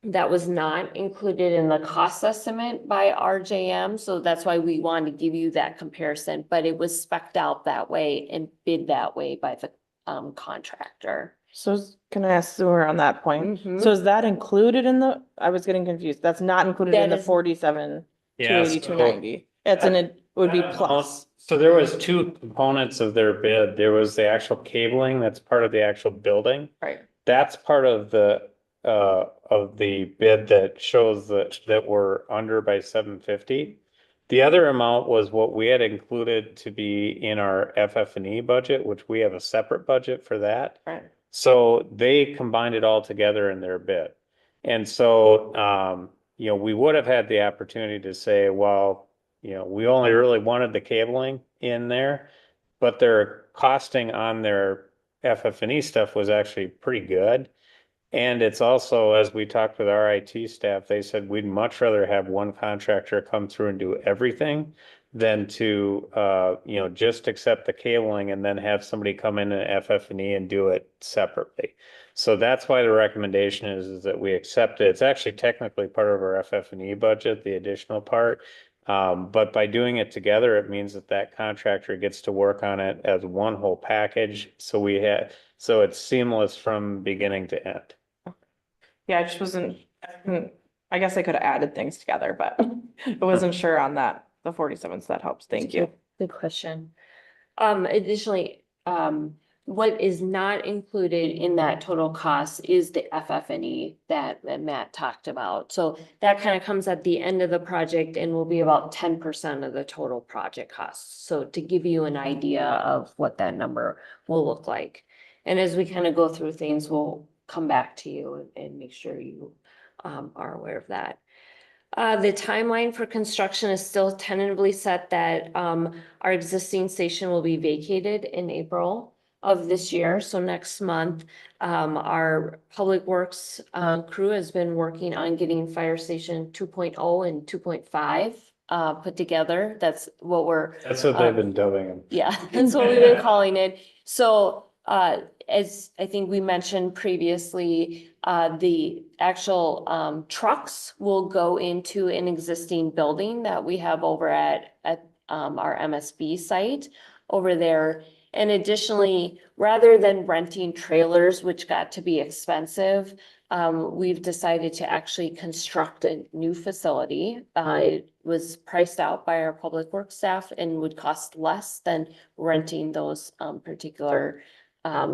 that was not included in the cost estimate by RJM, so that's why we wanted to give you that comparison, but it was spec'd out that way and bid that way by the contractor. So can I ask Sewer on that point? So is that included in the, I was getting confused. That's not included in That the is- 47, Yeah, 280, 290. It's in it would be plus. So there was two components of their bid. There was the actual cabling that's part of the actual building. Right. That's part of the bid that shows that we're under by 750. The other amount was what we had included to be in our FF&E budget, which we have a separate budget for that. Right. So they combined it all together in their bid. And so, we would have had the opportunity to say, well, we only really wanted the cabling in there, but their costing on their FF&E stuff was actually pretty good. And it's also, as we talked with our IT staff, they said we'd much rather have one contractor come through and do everything than to, just accept the cabling and then have somebody come in and FF&E and do it separately. So that's why the recommendation is that we accept it. It's actually technically part of our FF&E budget, the additional part. But by doing it together, it means that contractor gets to work on it as one whole package. So it's seamless from beginning to end. Yeah, I just wasn't, I guess I could have added things together, but I wasn't sure on that, the 47, so that helps. Thank you. Good question. Additionally, what is not included in that total cost is the FF&E that Matt talked about. So that kind of comes at the end of the project and will be about 10% of the total project costs. So to give you an idea of what that number will look like. And as we kind of go through things, we'll come back to you and make sure you are aware of that. The timeline for construction is still tentatively set that our existing station will be vacated in April of this year, so next month. Our Public Works crew has been working on getting Fire Station 2.0 and 2.5 put together. That's what That's what they've been dubbing them. yeah, that's what we've been calling it. So as I think we mentioned previously, the actual trucks will go into an existing building that we have over at our MSB site over there. And additionally, rather than renting trailers, which got to be expensive, we've decided to actually construct a new facility. It was priced out by our public works staff and would cost less than renting those particular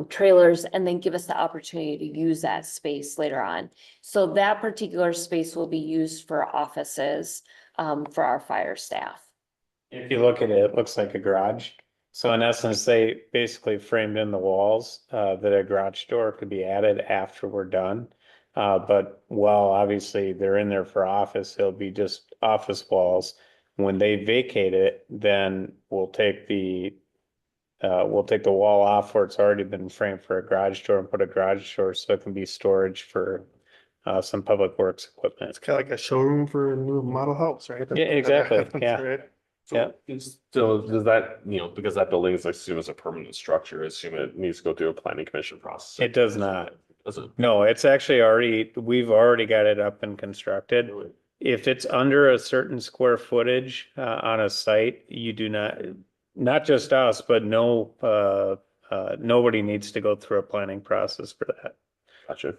trailers, and then give us the opportunity to use that space later on. So that particular space will be used for offices for our fire staff. If you look at it, it looks like a garage. So in essence, they basically framed in the walls that a garage door could be added after we're done. But while obviously they're in there for office, it'll be just office walls. When they vacate it, then we'll take the wall off where it's already been framed for a garage door and put a garage door so it can be storage for some public works equipment. It's kind of like a showroom for a new model house, right? Yeah, exactly. Yeah. Right? Yeah. So does that, because that building is assumed as a permanent structure, assume it needs to go through a planning commission process? It does not. Does it? No, it's actually we've already got it up and constructed. If it's under a certain square footage on a site, you do not just us, but nobody needs to go through a planning process for that. Gotcha.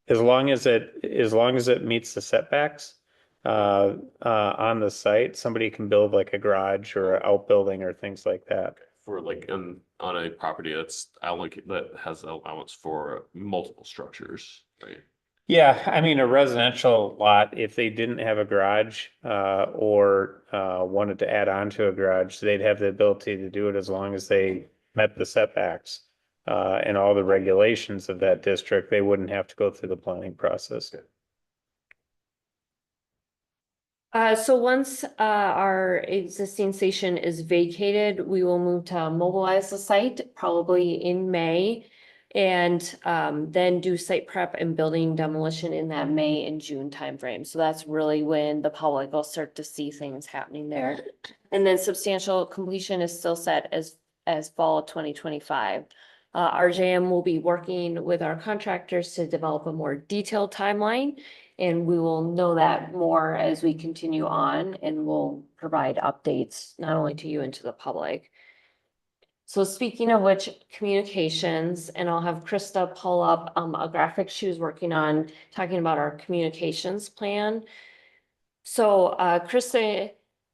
As long as it meets the setbacks on the site, somebody can build like a garage or an outbuilding or things like that. For like on a property that has allowance for multiple structures, right? Yeah, I mean, a residential lot, if they didn't have a garage or wanted to add on to a garage, they'd have the ability to do it as long as they met the setbacks and all the regulations of that district. They wouldn't have to go through the planning process. So once our existing station is vacated, we will move to mobilize the site probably in May. And then do site prep and building demolition in that May and June timeframe. So that's really when the public will start to see things happening there. And then substantial completion is still set as fall of 2025. RJM will be working with our contractors to develop a more detailed timeline. And we will know that more as we continue on, and we'll provide updates not only to you and to the public. So speaking of which, communications, and I'll have Krista pull up a graphic she was working on talking about our communications plan. So Krista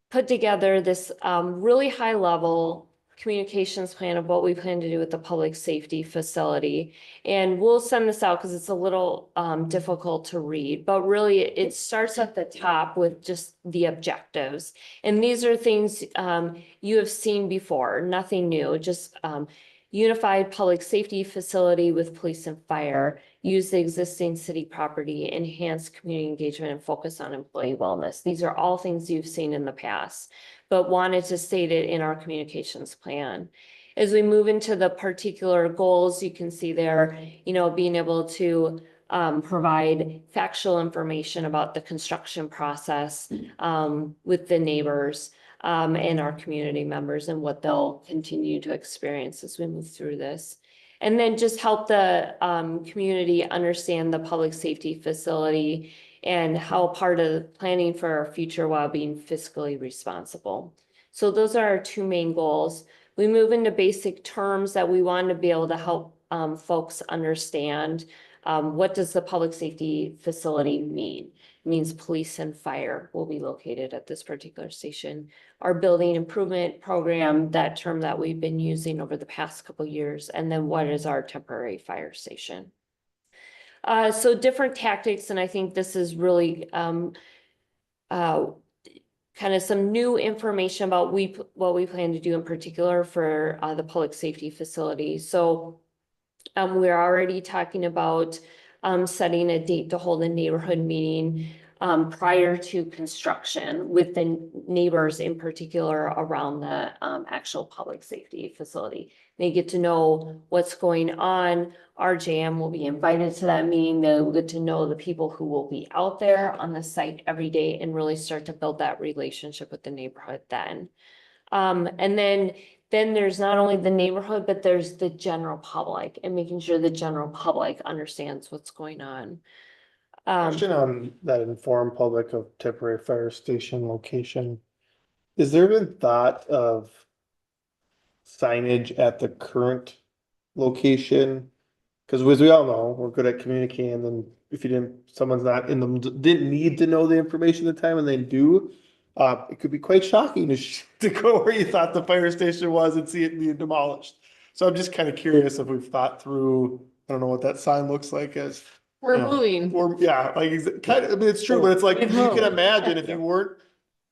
put together this really high level communications plan of what we plan to do with the public safety facility. And we'll send this out because it's a little difficult to read, but really it starts at the top with just the objectives. And these are things you have seen before, nothing new, just unified public safety facility with police and fire, use the existing city property, enhance community engagement, and focus on employee wellness. These are all things you've seen in the past, but wanted to state it in our communications plan. As we move into the particular goals, you can see there, being able to provide factual information about the construction process with the neighbors and our community members and what they'll continue to experience as we move through this. And then just help the community understand the public safety facility and how part of planning for our future while being fiscally responsible. So those are our two main goals. We move into basic terms that we want to be able to help folks understand What does the public safety facility mean? It means police and fire will be located at this particular station. Our building improvement program, that term that we've been using over the past couple years, and then what is our temporary fire station? So different tactics, and I think this is really kind of some new information about what we plan to do in particular for the public safety facility. So we're already talking about setting a date to hold a neighborhood meeting prior to construction with the neighbors in particular around the actual public safety facility. They get to know what's going on. RJM will be invited to that meeting. They'll get to know the people who will be out there on the site every day and really start to build that relationship with the neighborhood then. And then there's not only the neighborhood, but there's the general public and making sure the general public understands what's going on. Question on that informed public of temporary fire station location. Is there been thought of signage at the current location? Because as we all know, we're good at communicating, and then if you didn't, someone's not in them, didn't need to know the information at the time and they do. It could be quite shocking to go where you thought the fire station was and see it being demolished. So I'm just kind of curious if we've thought through, I don't know what that sign looks like as. We're you know, moving. Or, yeah, like, kind of, I mean, it's true, but it's like, you We've can moved. imagine if you weren't,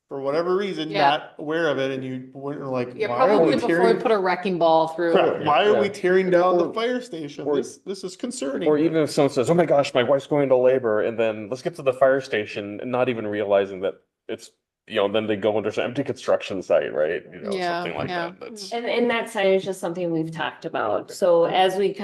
for whatever reason, Yeah. not aware of it and you weren't like, Yeah, why are probably we before we tearing? put a wrecking ball through. Correct. Why are we Yeah. tearing down the Or- fire station? or- This is concerning. Or even if someone says, oh my gosh, my wife's going into labor, and then let's get to the fire station, and not even realizing that it's, then they go into some empty construction site, right? Yeah, Something like yeah. that. That's. And that signage is just something we've talked about. So as we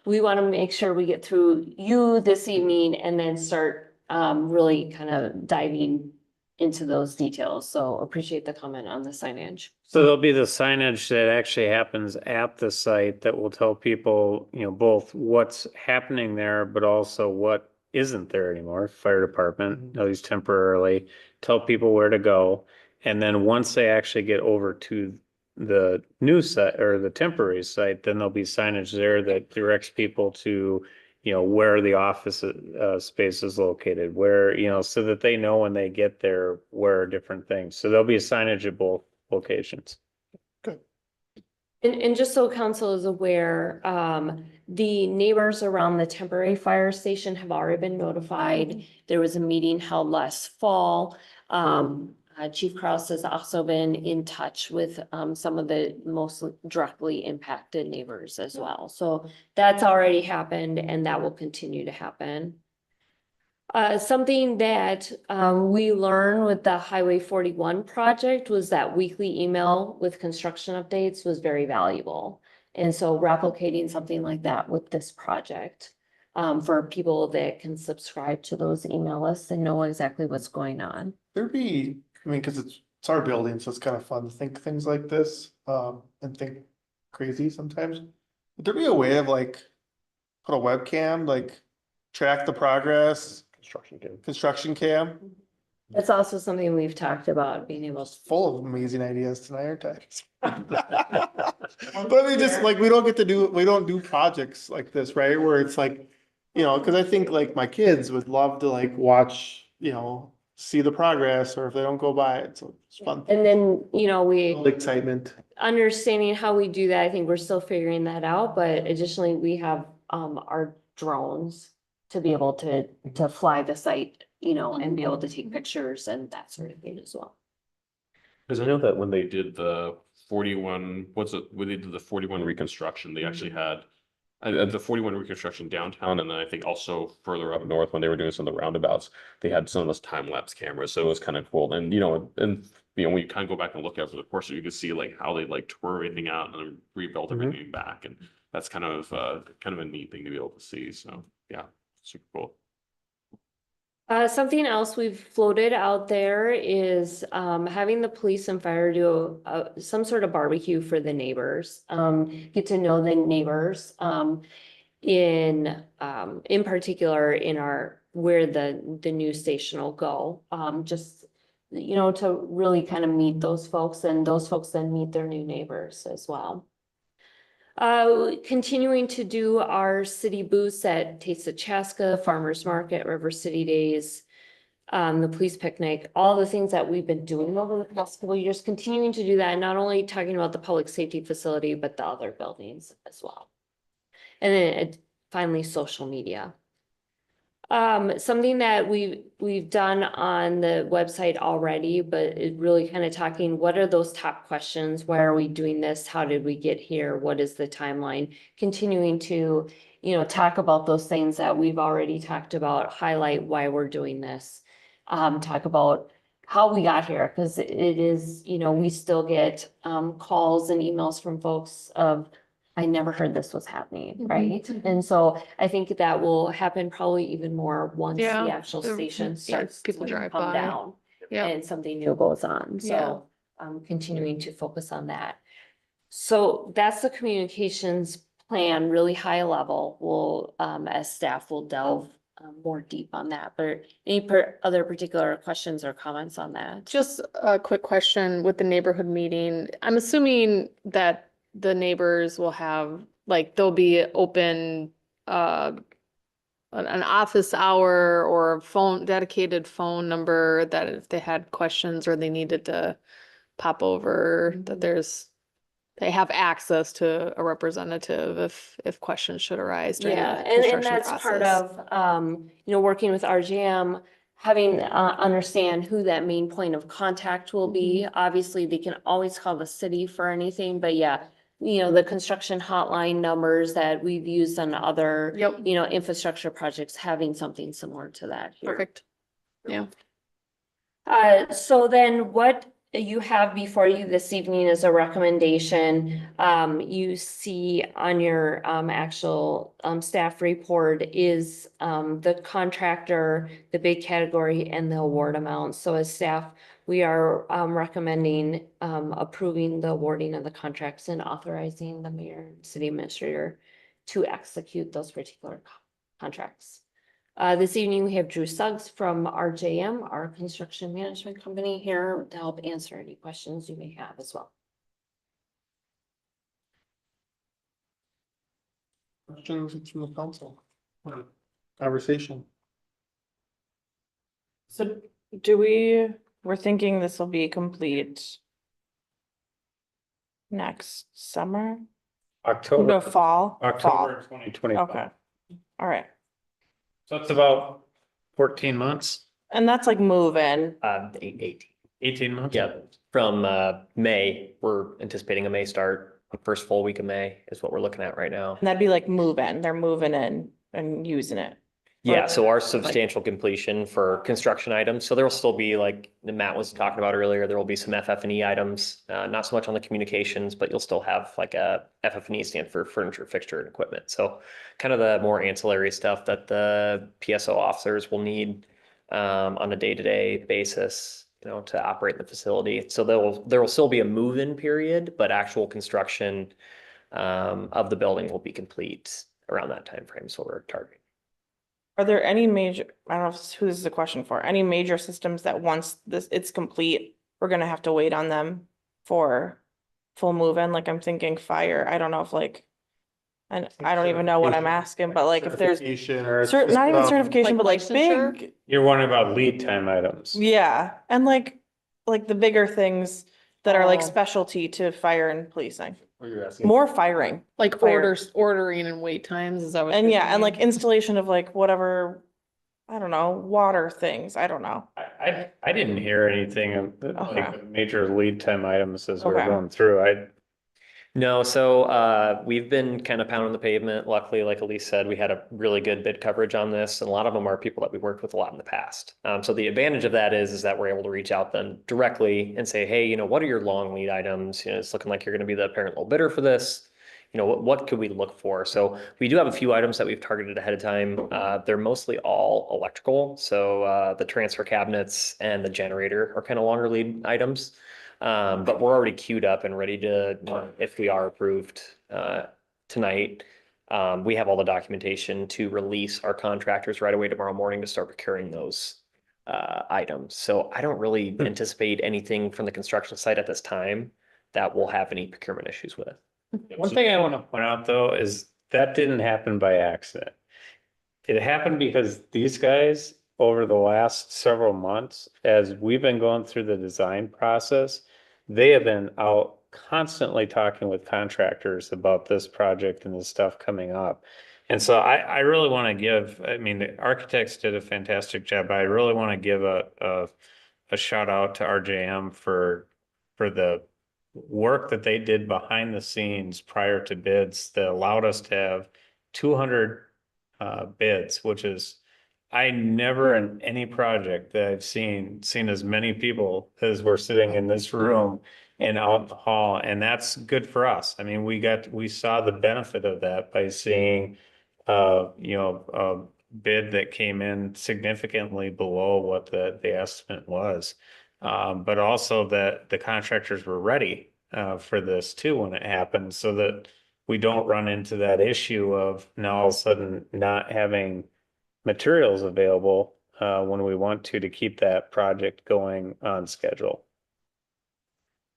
we want to make sure we get through you this evening and then start really kind of diving into those details. So appreciate the comment on the signage. So there'll be the signage that actually happens at the site that will tell people, both what's happening there, but also what isn't there anymore. Fire department, at least temporarily, tell people where to go. And then once they actually get over to the new site or the temporary site, then there'll be signage there that directs people to, where the office space is located, where, so that they know when they get there where different things. So there'll be a signage at both locations. And just so council is aware, the neighbors around the temporary fire station have already been notified. There was a meeting held last fall. Chief Kraus has also been in touch with some of the most directly impacted neighbors as well. So that's already happened and that will continue to happen. Something that we learned with the Highway 41 project was that weekly email with construction updates was very valuable. And so replicating something like that with this project for people that can subscribe to those email lists and know exactly what's going on. Because it's our building, so it's kind of fun to think things like this, and think crazy sometimes. Would there be a way of put a webcam, track the progress? Construction cam. That's also something we've talked about, being able to. Full of amazing ideas tonight, aren't I? But I mean, just we don't do projects like this, right? Where it's because I think my kids would love to watch, see the progress, or if they don't go by it, so it's fun. And then, we. Excitement. Understanding how we do that, I think we're still figuring that out, but additionally, we have our drones to be able to fly the site, and be able to take pictures and that sort of thing as well. Because I know that when they did the 41, when they did the 41 reconstruction, they actually had the 41 reconstruction downtown, and then I think also further up north when they were doing some of the roundabouts, they had some of those time-lapse cameras, so it was kind of cool. And when you kind of go back and look over the course, you can see how they tore everything out and then rebuilt everything back, and that's kind of a neat thing to be able to see. So yeah, super cool. Something else we've floated out there is having the police and fire do some sort of barbecue for the neighbors. Get to know the neighbors in particular in where the new station will go. Just to really kind of meet those folks, and those folks then meet their new neighbors as well. Continuing to do our city booths at Taste of Chaska, Farmers Market, River City Days, the police picnic, all the things that we've been doing over the past couple of years, continuing to do that, and not only talking about the public safety facility, but the other buildings as well. And then finally, social media. Something that we've done on the website already, but it really kind of talking, what are those top questions? Why are we doing this? How did we get here? What is the timeline? Continuing to, talk about those things that we've already talked about, highlight why we're doing this. Talk about how we got here, because it is, we still get calls and emails from folks of, I never heard this was happening, right? And so I think that will happen probably even more once the Yeah, actual station starts people to drive come by. down Yeah. and something new goes on. So continuing to focus on that. So that's the communications plan, really high level. We'll, as staff, will delve more deep on that. But any other particular questions or comments on that? Just a quick question with the neighborhood meeting. I'm assuming that the neighbors will have, like, there'll be open, an office hour or a dedicated phone number that if they had questions or they needed to pop over, that they have access to a representative if questions should arise during Yeah, the and construction that's part process. of, working with RGM, having understand who that main point of contact will be. Obviously, they can always call the city for anything, but yeah, the construction hotline numbers that we've used on other, Yep. Infrastructure projects, having something similar to that here. Perfect. Yeah. So then what you have before you this evening is a recommendation. You see on your actual staff report is the contractor, the bid category, and the award amount. So as staff, we are recommending approving the awarding of the contracts and authorizing the mayor and city administrator to execute those particular contracts. This evening, we have Drew Suggs from RJM, our construction management company, here to help answer any questions you may have as well. Questions from the council? Conversation? So we're thinking this will be complete next summer? No, October fall? Fall. 2025. Okay, all right. So it's about 14 months, And that's like move-in. 18 months? Yeah, from May, we're anticipating a May start. The first full week of May is what we're looking at right now. And that'd be like move-in. They're moving in and using it. Yeah, so our substantial completion for construction items, so there will still be, like Matt was talking about earlier, there will be some FF&E items, not so much on the communications, but you'll still have like a FF&E stand for furniture, fixture, and equipment. So kind of the more ancillary stuff that the PSO officers will need on a day-to-day basis, to operate the facility. So there will still be a move-in period, but actual construction of the building will be complete around that time frame. So we're targeting. Are there any major, I don't know who this is a question for, any major systems that once it's complete, we're gonna have to wait on them for full move-in? Like I'm thinking fire, I don't know if and I don't even know what I'm asking, but like if there's not even certification, but like big. You're wondering about lead time items. Yeah, and like the bigger things that are like Oh. specialty to fire and policing, What you're asking. more firing. Like Fire. ordering and wait times, is that what? And you're yeah, and saying? like installation of like whatever, I don't know, water things, I don't know. I didn't hear anything of Okay. like major lead time items as we're Okay. going through. No, so we've been kind of pounding the pavement. Luckily, like Elise said, we had a really good bid coverage on this, and a lot of them are people that we worked with a lot in the past. So the advantage of that is that we're able to reach out them directly and say, hey, what are your long lead items? It's looking like you're going to be the apparent low bidder for this. What could we look for? So we do have a few items that we've targeted ahead of time. They're mostly all electrical. So the transfer cabinets and the generator are kind of longer lead items. But we're already queued up and ready to, if we are approved tonight, we have all the documentation to release our contractors right away tomorrow morning to start procuring those items. So I don't really anticipate anything from the construction site at this time that we'll have any procurement issues with. One thing I want to point out though is that didn't happen by accident. It happened because these guys, over the last several months, as we've been going through the design process, they have been out constantly talking with contractors about this project and this stuff coming up. And so I really want to give, I mean, the architects did a fantastic job, but I really want to give a shout out to RJM for the work that they did behind the scenes prior to bids that allowed us to have 200 bids, which is, I never in any project that I've seen as many people as were sitting in this room and out the hall, and that's good for us. I mean, we saw the benefit of that by seeing, a bid that came in significantly below what the estimate was. But also that the contractors were ready for this too when it happened, so that we don't run into that issue of now all of a sudden not having materials available when we want to keep that project going on schedule.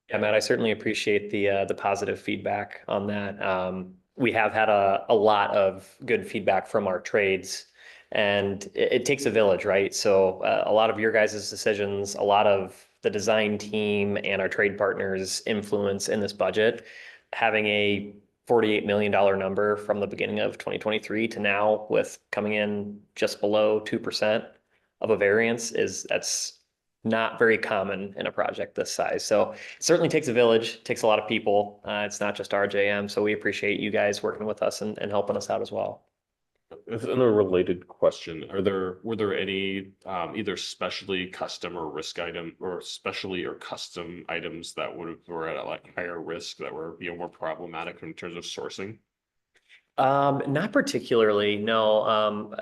Yeah, Matt, I certainly appreciate the positive feedback on that. We have had a lot of good feedback from our trades, and it takes a village, right? So a lot of your guys' decisions, a lot of the design team and our trade partners' influence in this budget, having a $48 million number from the beginning of 2023 to now with coming in just below 2% of a variance that's not very common in a project this size. So it certainly takes a village, takes a lot of people. It's not just RJM. So we appreciate you guys working with us and helping us out as well. In a related question, were there any either specially custom or risk item or specially or custom items that were at like higher risk that were more problematic in terms of sourcing? Not particularly, no.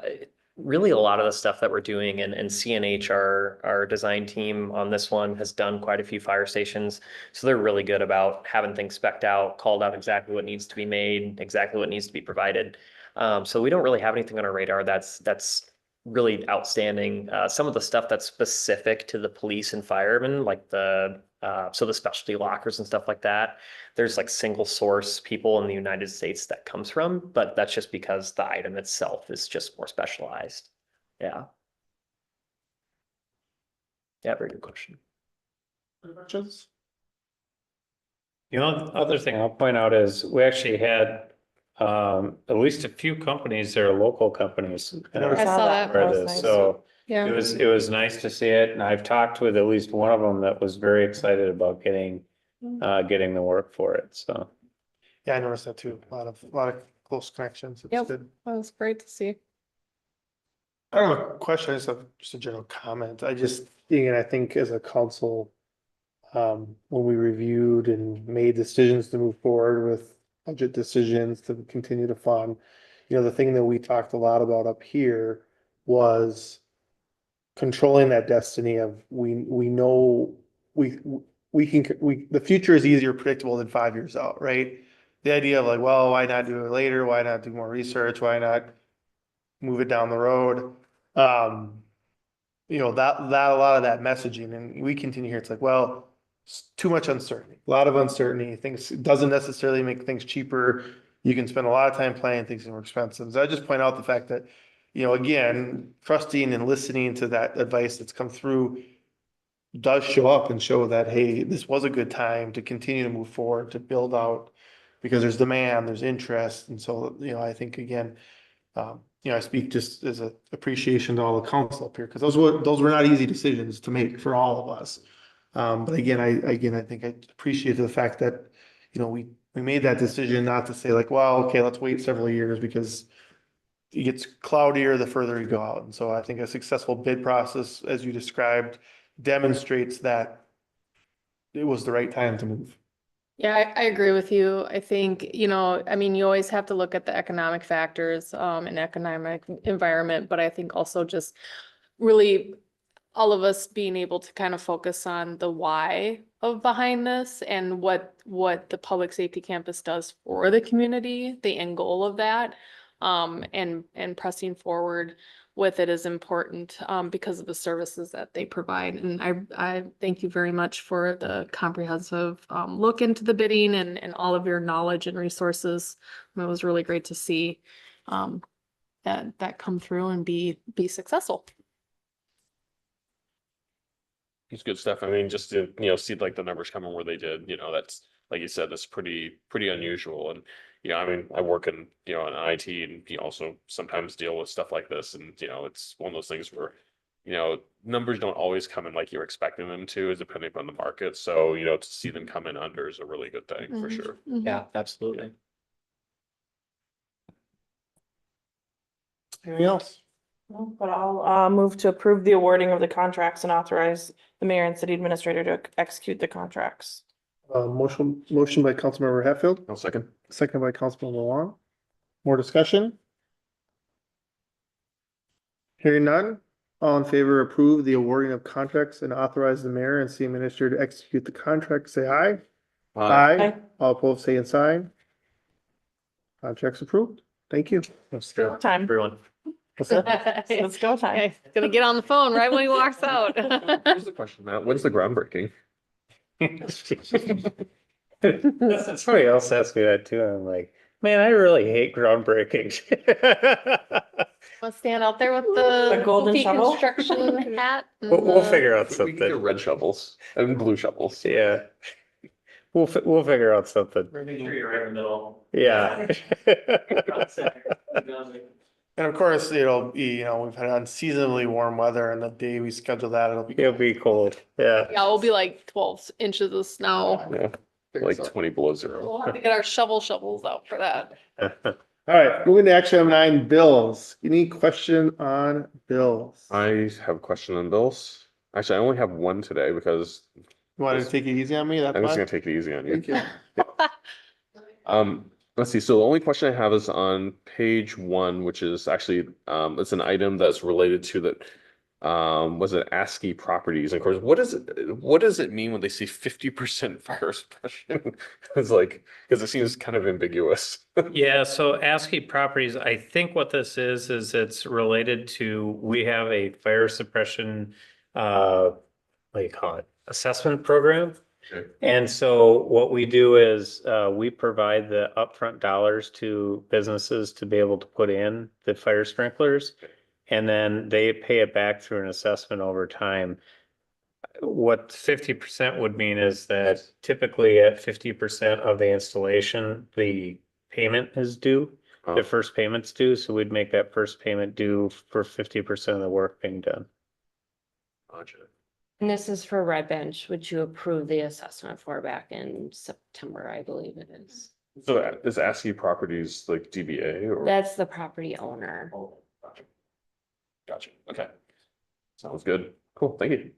Really a lot of the stuff that we're doing, and CNH, our design team on this one, has done quite a few fire stations. So they're really good about having things spec'd out, called out exactly what needs to be made, exactly what needs to be provided. So we don't really have anything on our radar that's really outstanding. Some of the stuff that's specific to the police and firemen, like the specialty lockers and stuff like that, there's like single source people in the United States that comes from, but that's just because the item itself is just more specialized. Yeah. Yeah, very good question. Questions? The other thing I'll point out is we actually had at least a few companies that are local companies. I saw that. For this, so Yeah. it was nice to see it, and I've talked with at least one of them that was very excited about getting the work for it, so. Yeah, I noticed that too. A lot of close connections. It's Yep. good. That was great to see. I don't have a question, I just have just a general comment. Again, I think as a council, when we reviewed and made decisions to move forward with budget decisions to continue to fund, the thing that we talked a lot about up here was controlling that destiny of we know the future is easier predictable than 5 years out, right? The idea of like, well, why not do it later? Why not do more research? Why not move it down the road? That a lot of that messaging, and we continue here, it's like, well, it's too much uncertainty, a lot of uncertainty, things, it doesn't necessarily make things cheaper. You can spend a lot of time planning things that are more expensive. So I just point out the fact that, again, trusting and listening to that advice that's come through does show up and show that, hey, this was a good time to continue to move forward, to build out, because there's demand, there's interest. And so, I think again, I speak just as an appreciation to all the council up here, because those were not easy decisions to make for all of us. But again, I think I appreciate the fact that, we made that decision not to say like, well, okay, let's wait several years, because it gets cloudier the further you go out. And so I think a successful bid process, as you described, demonstrates that it was the right time to move. Yeah, I agree with you. I think, you always have to look at the economic factors, and economic environment, but I think also just really all of us being able to kind of focus on the why of behind this and what the public safety campus does for the community, the end goal of that, and pressing forward with it is important, because of the services that they provide. And I thank you very much for the comprehensive, look into the bidding and all of your knowledge and resources. It was really great to see, that come through and be successful. It's good stuff. I mean, just to, see like the numbers coming where they did, that's, like you said, that's pretty unusual. And, I mean, I work in, in IT and also sometimes deal with stuff like this. And, it's one of those things where, numbers don't always come in like you're expecting them to, depending upon the market. So, to see them come in under is a really good thing for sure. Yeah, absolutely. Anything else? No, but I'll move to approve the awarding of the contracts and authorize the mayor and city administrator to execute the contracts. Motion by Councilmember Hatfield, I'll second. second by Councilmember Wong. More discussion? Hearing none, all in favor approve the awarding of contracts and authorize the mayor and city administrator to execute the contract, say aye. Aye. All opposed, say sign. Contracts approved. Thank you. Let's go. Time. Everyone. What's that? Let's go time. Okay, gonna get on the phone right when he walks out. Here's the question, Matt. When's the groundbreaking? Somebody else asked me that too. I'm like, man, I really hate groundbreaking. Want to stand out there with the The golden shovel? Reconstruction hat? We'll figure out We can get something. red shovels and blue shovels. Yeah. We'll figure out something. Make sure you're right in the middle. Yeah. And of course, we've had unseasonably warm weather and the day we schedule that, it'll be. It'll be cold. Yeah. Yeah, it'll be like 12 inches of snow. Yeah, like 20 below zero. We'll have to get our shovels out for that. All right, moving to action item 9, bills. Any question on bills? I have a question on bills. Actually, I only have one today because You wanted to take it easy on me? That's I'm just fine. gonna take it easy on you. Thank you. Let's see. So the only question I have is on page 1, which is actually it's an item that's related to that. Was it ASCII properties? And of course, what does it mean when they say 50% fire suppression? It's like, because it seems kind of ambiguous. Yeah, so ASCII properties, I think what this is it's related to, we have a fire suppression, what do you call it? Assessment program. Okay. And so what we do is we provide the upfront dollars to businesses to be able to put in the fire sprinklers. And then they pay it back through an assessment over time. What 50% would mean is that typically at 50% of the installation, the payment is due. The first payment's due, so we'd make that first payment due for 50% of the work being done. Gotcha. And this is for Red Bench, which you approved the assessment for back in September, I believe it is. So is ASCII properties like DBA or? That's the property owner. Oh, gotcha. Gotcha. Okay. Sounds good. Cool. Thank you.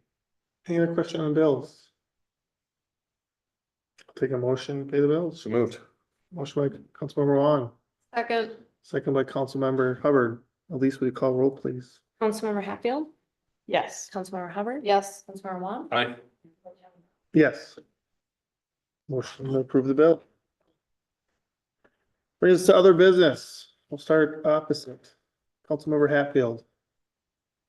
Any other question on bills? Take a motion, pay the bills. So moved. Motion by Councilmember Wong, Second. second by Councilmember Hubbard. Elise, will you call roll, please? Councilmember Hatfield, Yes. Councilmember Hubbard. Yes. Councilmember Wong. Aye. Yes. Motion to approve the bill. Brings us to other business. We'll start opposite. Councilmember Hatfield.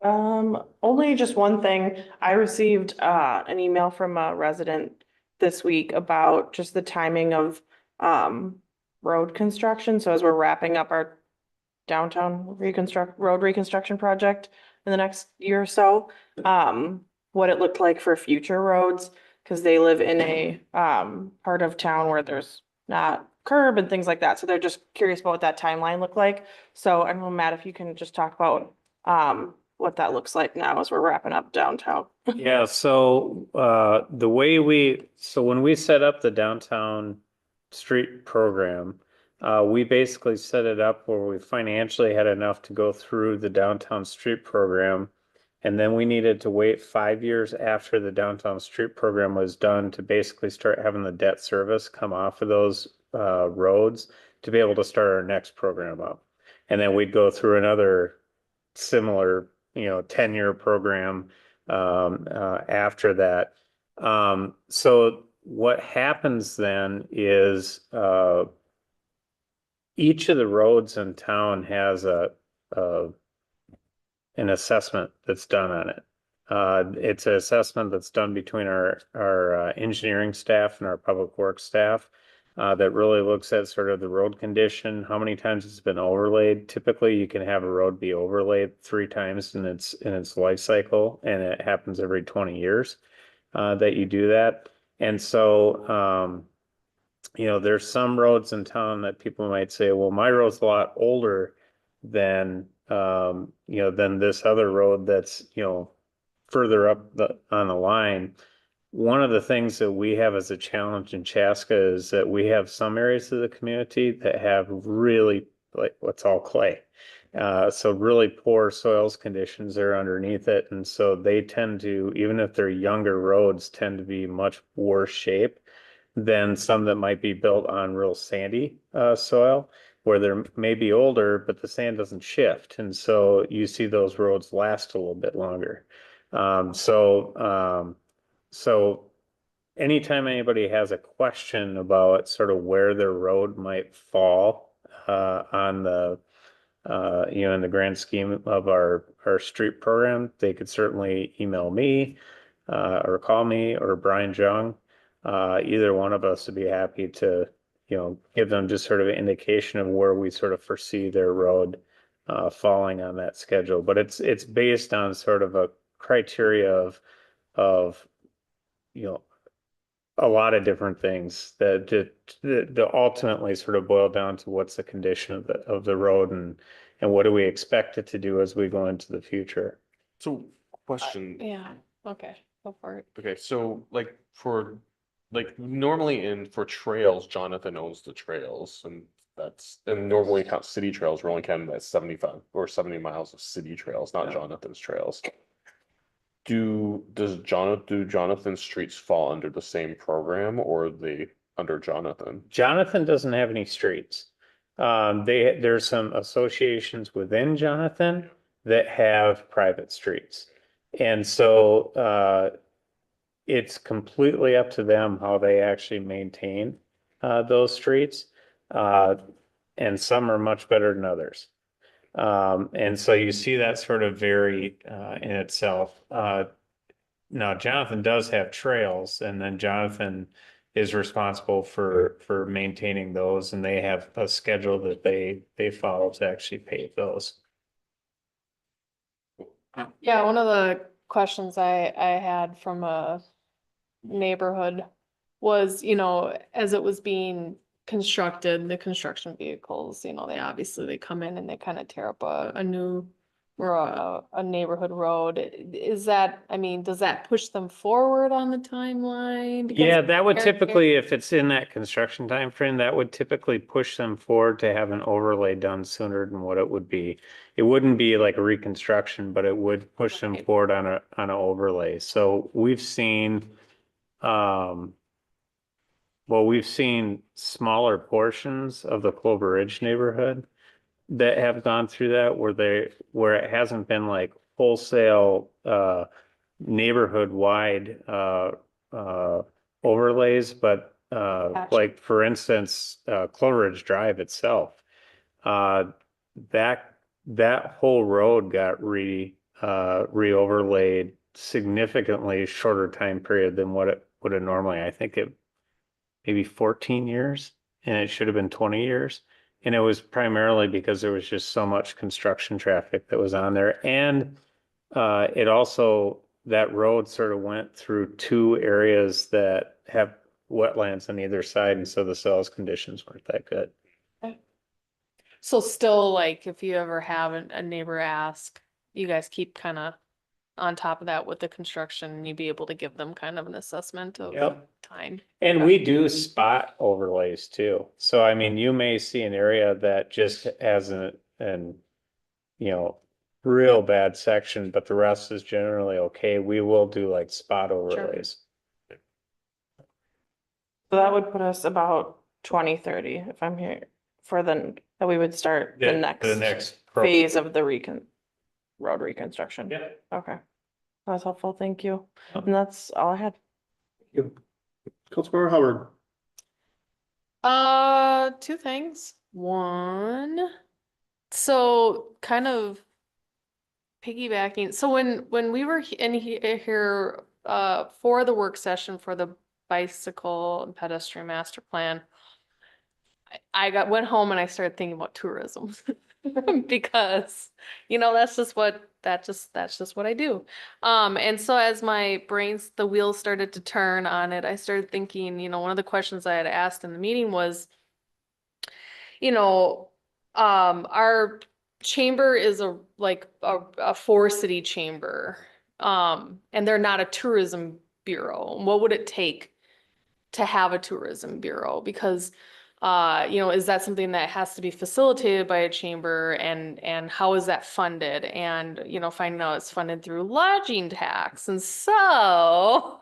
Only just one thing. I received an email from a resident this week about just the timing of road construction. So as we're wrapping up our downtown road reconstruction project in the next year or so, what it looked like for future roads, because they live in a part of town where there's not curb and things like that. So they're just curious about what that timeline looked like. So I don't know, Matt, if you can just talk about what that looks like now as we're wrapping up downtown. Yeah, so when we set up the downtown street program, we basically set it up where we financially had enough to go through the downtown street program. And then we needed to wait 5 years after the downtown street program was done to basically start having the debt service come off of those roads to be able to start our next program up. And then we'd go through another similar 10-year program after that. So what happens then is each of the roads in town has a an assessment that's done on it. It's an assessment that's done between our engineering staff and our public works staff that really looks at sort of the road condition, how many times it's been overlaid. Typically, you can have a road be overlaid 3 times in its life cycle, and it happens every 20 years that you do that. And so, there's some roads in town that people might say, well, my road's a lot older than than this other road that's, further up on the line. One of the things that we have as a challenge in Chaska is that we have some areas of the community that have really, like, what's all clay. So really poor soils conditions are underneath it. And so they tend to, even if they're younger roads, tend to be much worse shape than some that might be built on real sandy soil, where they're maybe older, but the sand doesn't shift. And so you see those roads last a little bit longer. So anytime anybody has a question about sort of where their road might fall on the in the grand scheme of our street program, they could certainly email me or call me or Brian Jung. Either one of us would be happy to, give them just sort of an indication of where we sort of foresee their road falling on that schedule. But it's based on sort of a criteria of a lot of different things that ultimately sort of boil down to what's the condition of the road and what do we expect it to do as we go into the future. So question. Yeah, okay, go for it. Okay, so like normally for trails, Jonathan owns the trails and normally count city trails, we're only counting that 75 or 70 miles of city trails, not Jonathan's trails. Do Jonathan's streets fall under the same program or are they under Jonathan? Jonathan doesn't have any streets. There's some associations within Jonathan that have private streets. And so it's completely up to them how they actually maintain those streets. And some are much better than others. And so you see that sort of vary in itself. Now, Jonathan does have trails, and then Jonathan is responsible for maintaining those, and they have a schedule that they follow to actually pave those. Yeah, one of the questions I had from a neighborhood was, as it was being constructed, the construction vehicles, they obviously they come in and they kind of tear up a new or a neighborhood road. Is that, does that push them forward on the timeline? Because Yeah, that would they're- typically, if it's in that construction time frame, that would typically push them forward to have an overlay done sooner than what it would be. It wouldn't be like a reconstruction, but it would push them forward on an overlay. So we've seen we've seen smaller portions of the Clover Ridge neighborhood that have gone through that where it hasn't been like wholesale neighborhood wide overlays, but like for instance, Clover Ridge Drive itself, that whole road got re-overlaid significantly shorter time period than what it would have normally. I think it maybe 14 years and it should have been 20 years. And it was primarily because there was just so much construction traffic that was on there. And it also, that road sort of went through 2 areas that have wetlands on either side. And so the soils conditions weren't that good. So still, like, if you ever have a neighbor ask, you guys keep kind of on top of that with the construction, you'd be able to give them kind of an assessment of time. And we do spot overlays too. So I mean, you may see an area that just has an real bad section, but the rest is generally okay. We will do like spot overlays. So that would put us about 2030, if I'm here, that we would start the next phase of the road reconstruction. Yeah. Okay. That's helpful. Thank you. And that's all I had. Councilmember Hubbard. 2 things. One, so kind of piggybacking, so when we were here, for the work session for the bicycle and pedestrian master plan, went home and I started thinking about tourism. Because, that's just what I do. And so as the wheels started to turn on it, I started thinking, one of the questions I had asked in the meeting was, our chamber is a four-city chamber. And they're not a tourism bureau. What would it take to have a tourism bureau? Because is that something that has to be facilitated by a chamber, and how is that funded? And, finding out it's funded through lodging tax. And so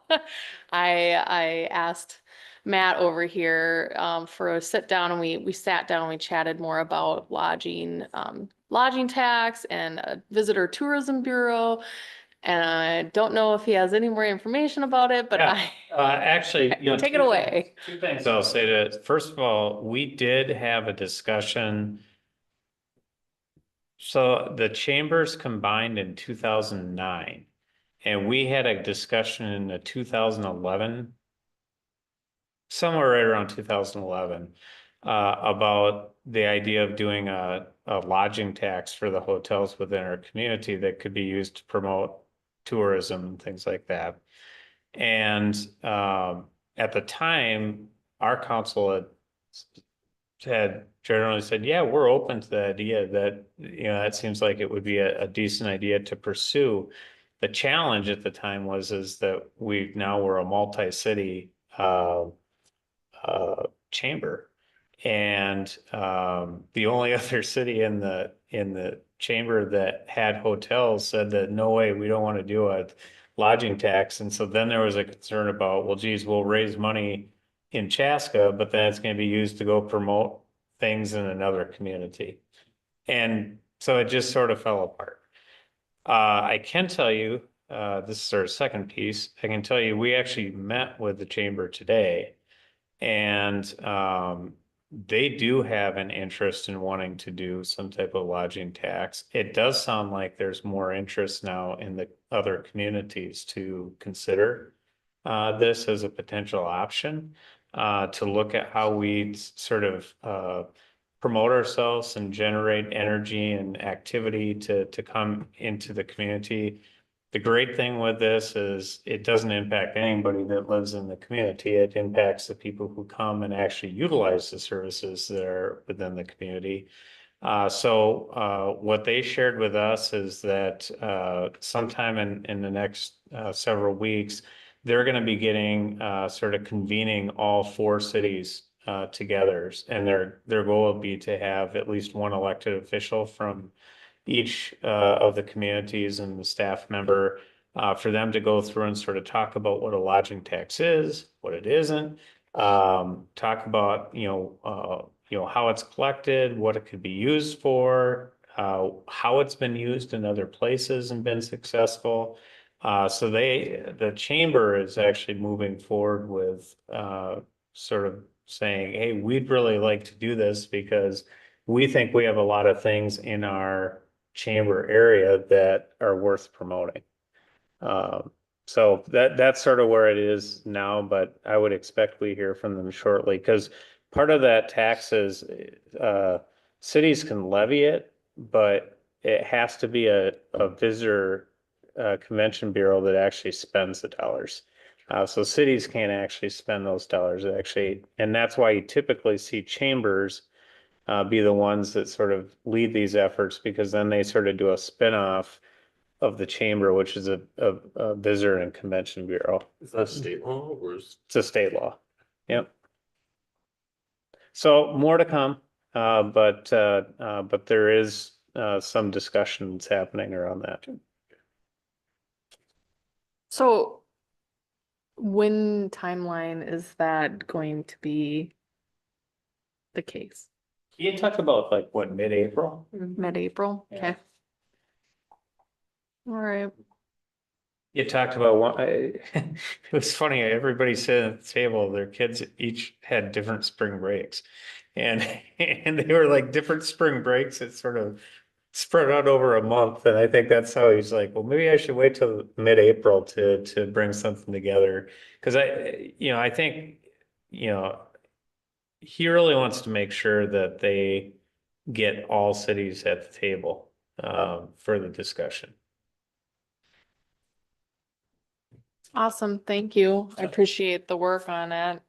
I asked Matt over here for a sit down, and we sat down and we chatted more about lodging tax and a visitor tourism bureau. And I don't know if he has any more information about it, but Yeah. Actually, take it away. Two things I'll say to it. First of all, we did have a discussion. So the chambers combined in 2009, and we had a discussion in the 2011, somewhere right around 2011, about the idea of doing a lodging tax for the hotels within our community that could be used to promote tourism and things like that. And at the time, our council had generally said, yeah, we're open to the idea that, that seems like it would be a decent idea to pursue. The challenge at the time is that we're a multi-city chamber. And the only other city in the chamber that had hotels said that no way, we don't want to do a lodging tax. And so then there was a concern about, well, geez, we'll raise money in Chaska, but then it's going to be used to go promote things in another community. And so it just sort of fell apart. I can tell you, this is our second piece. I can tell you, we actually met with the chamber today, and they do have an interest in wanting to do some type of lodging tax. It does sound like there's more interest now in the other communities to consider this as a potential option, to look at how we sort of promote ourselves and generate energy and activity to come into the community. The great thing with this is it doesn't impact anybody that lives in the community. It impacts the people who come and actually utilize the services that are within the community. So what they shared with us is that sometime in the next several weeks, they're going to be getting sort of convening all four cities together. And their goal will be to have at least one elected official from each of the communities and the staff member, for them to go through and sort of talk about what a lodging tax is, what it isn't, talk about, how it's collected, what it could be used for, how it's been used in other places and been successful. So the chamber is actually moving forward with sort of saying, hey, we'd really like to do this because we think we have a lot of things in our chamber area that are worth promoting. So that's sort of where it is now, but I would expect we hear from them shortly, because part of that tax is cities can levy it, but it has to be a visitor convention bureau that actually spends the dollars. So cities can't actually spend those dollars actually, and that's why you typically see chambers be the ones that sort of lead these efforts, because then they sort of do a spinoff of the chamber, which is a visitor and convention bureau. Is that state law or is? It's a state law. Yep. So more to come, but there is some discussions happening around that. So when timeline is that going to be the case? You talk about like what, mid-April? Mid-April? Yeah. Okay. All right. You talked about one, it was funny, everybody sitting at the table, their kids each had different spring breaks. And they were like different spring breaks. It sort of spread out over a month, and I think that's how he's like, well, maybe I should wait till mid-April to bring something together. Cause I think, you know, he really wants to make sure that they get all cities at the table, for the discussion. Awesome, thank you. I appreciate the work on it.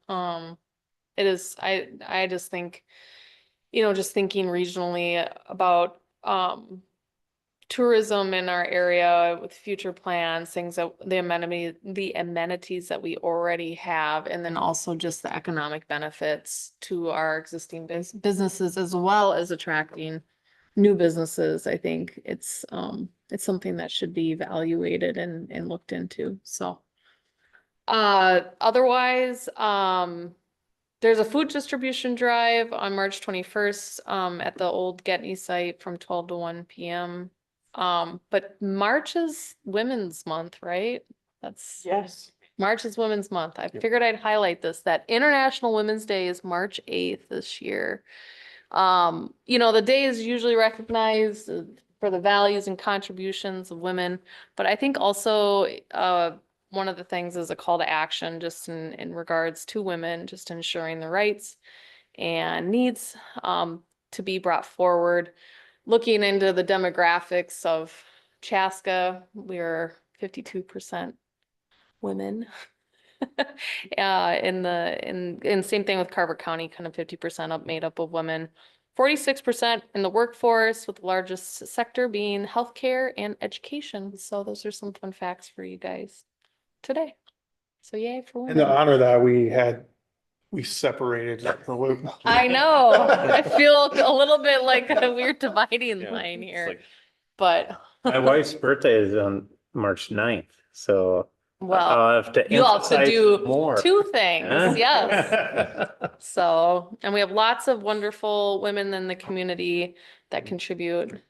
It is, I just think, just thinking regionally about, tourism in our area with future plans, things that the amenities that we already have, and then also just the economic benefits to our existing businesses as well as attracting new businesses. I think it's something that should be evaluated and looked into. So otherwise, there's a food distribution drive on March 21st at the old Getney site from 12 to 1 p.m. But March is Women's Month, right? Yes. March is Women's Month. I figured I'd highlight this, that International Women's Day is March 8th this year. The day is usually recognized for the values and contributions of women, but I think also one of the things is a call to action just in regards to women, just ensuring the rights and needs to be brought forward. Looking into the demographics of Chaska, we're 52% women. And same thing with Carver County, kind of 50% made up of women. 46% in the workforce, with the largest sector being healthcare and education. So those are some fun facts for you guys today. So yay for In the women. honor that we separated the women. I know. I feel a little bit like a weird dividing Yeah, line it's here, like- but My wife's birthday is on March 9th, so well, I'll have to you'll have to emphasize do more. two things. Huh? Yes. So, and we have lots of wonderful women in the community that contribute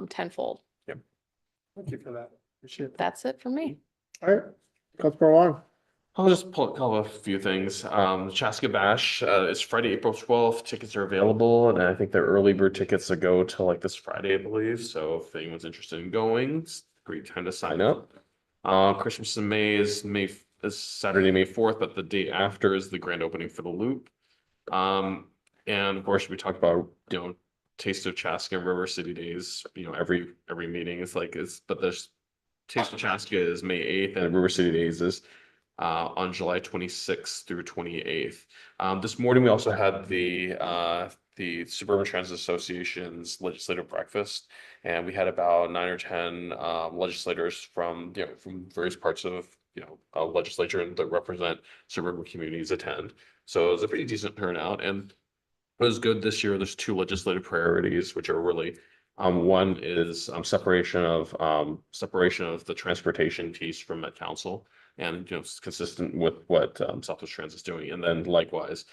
tenfold. Thank you for that. Appreciate that. That's it for me. All right, Councilor Wong. I'll just pull a few things. Chaska Bash is Friday, April 12th. Tickets are available, and I think they're early bird tickets that go till like this Friday, I believe. So if anyone's interested in going, it's a great time to sign up. Christmas in May is Saturday, May 4th, but the day after is the grand opening for the Loop. And of course, we talked about Taste of Chaska and River City Days. Every meeting is but there's Taste of Chaska is May 8th, and River City Days is on July 26th through 28th. This morning, we also had the Suburban Transit Association's legislative breakfast, and we had about 9 or 10 legislators from various parts of legislature that represent suburban communities attend. So it was a pretty decent turnout, and it was good this year. There's two legislative priorities, which are really one is separation of the transportation piece from Met Council, and it's consistent with what Southwest Transit is doing, and then likewise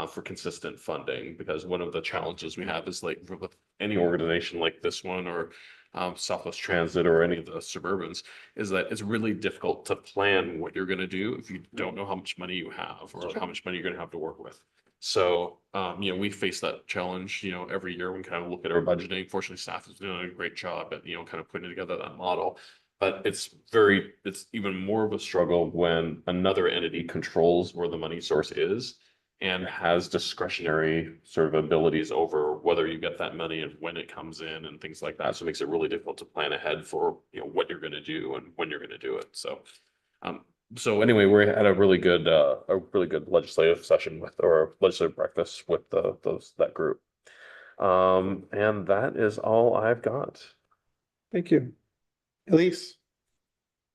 for consistent funding, because one of the challenges we have is like with any organization like this one or Southwest Transit or any of the suburbans, is that it's really difficult to plan what you're going to do if you don't know how much money you have or how much money you're going to have to work with. So, we face that challenge, every year when we kind of look at our budgeting. Fortunately, staff is doing a great job at, kind of putting together that model. But it's even more of a struggle when another entity controls where the money source is and has discretionary sort of abilities over whether you get that money and when it comes in and things like that. So it makes it really difficult to plan ahead for, what you're going to do and when you're going to do it. So anyway, we had a really good legislative session or legislative breakfast with that group. And that is all I've got. Thank you. Elise.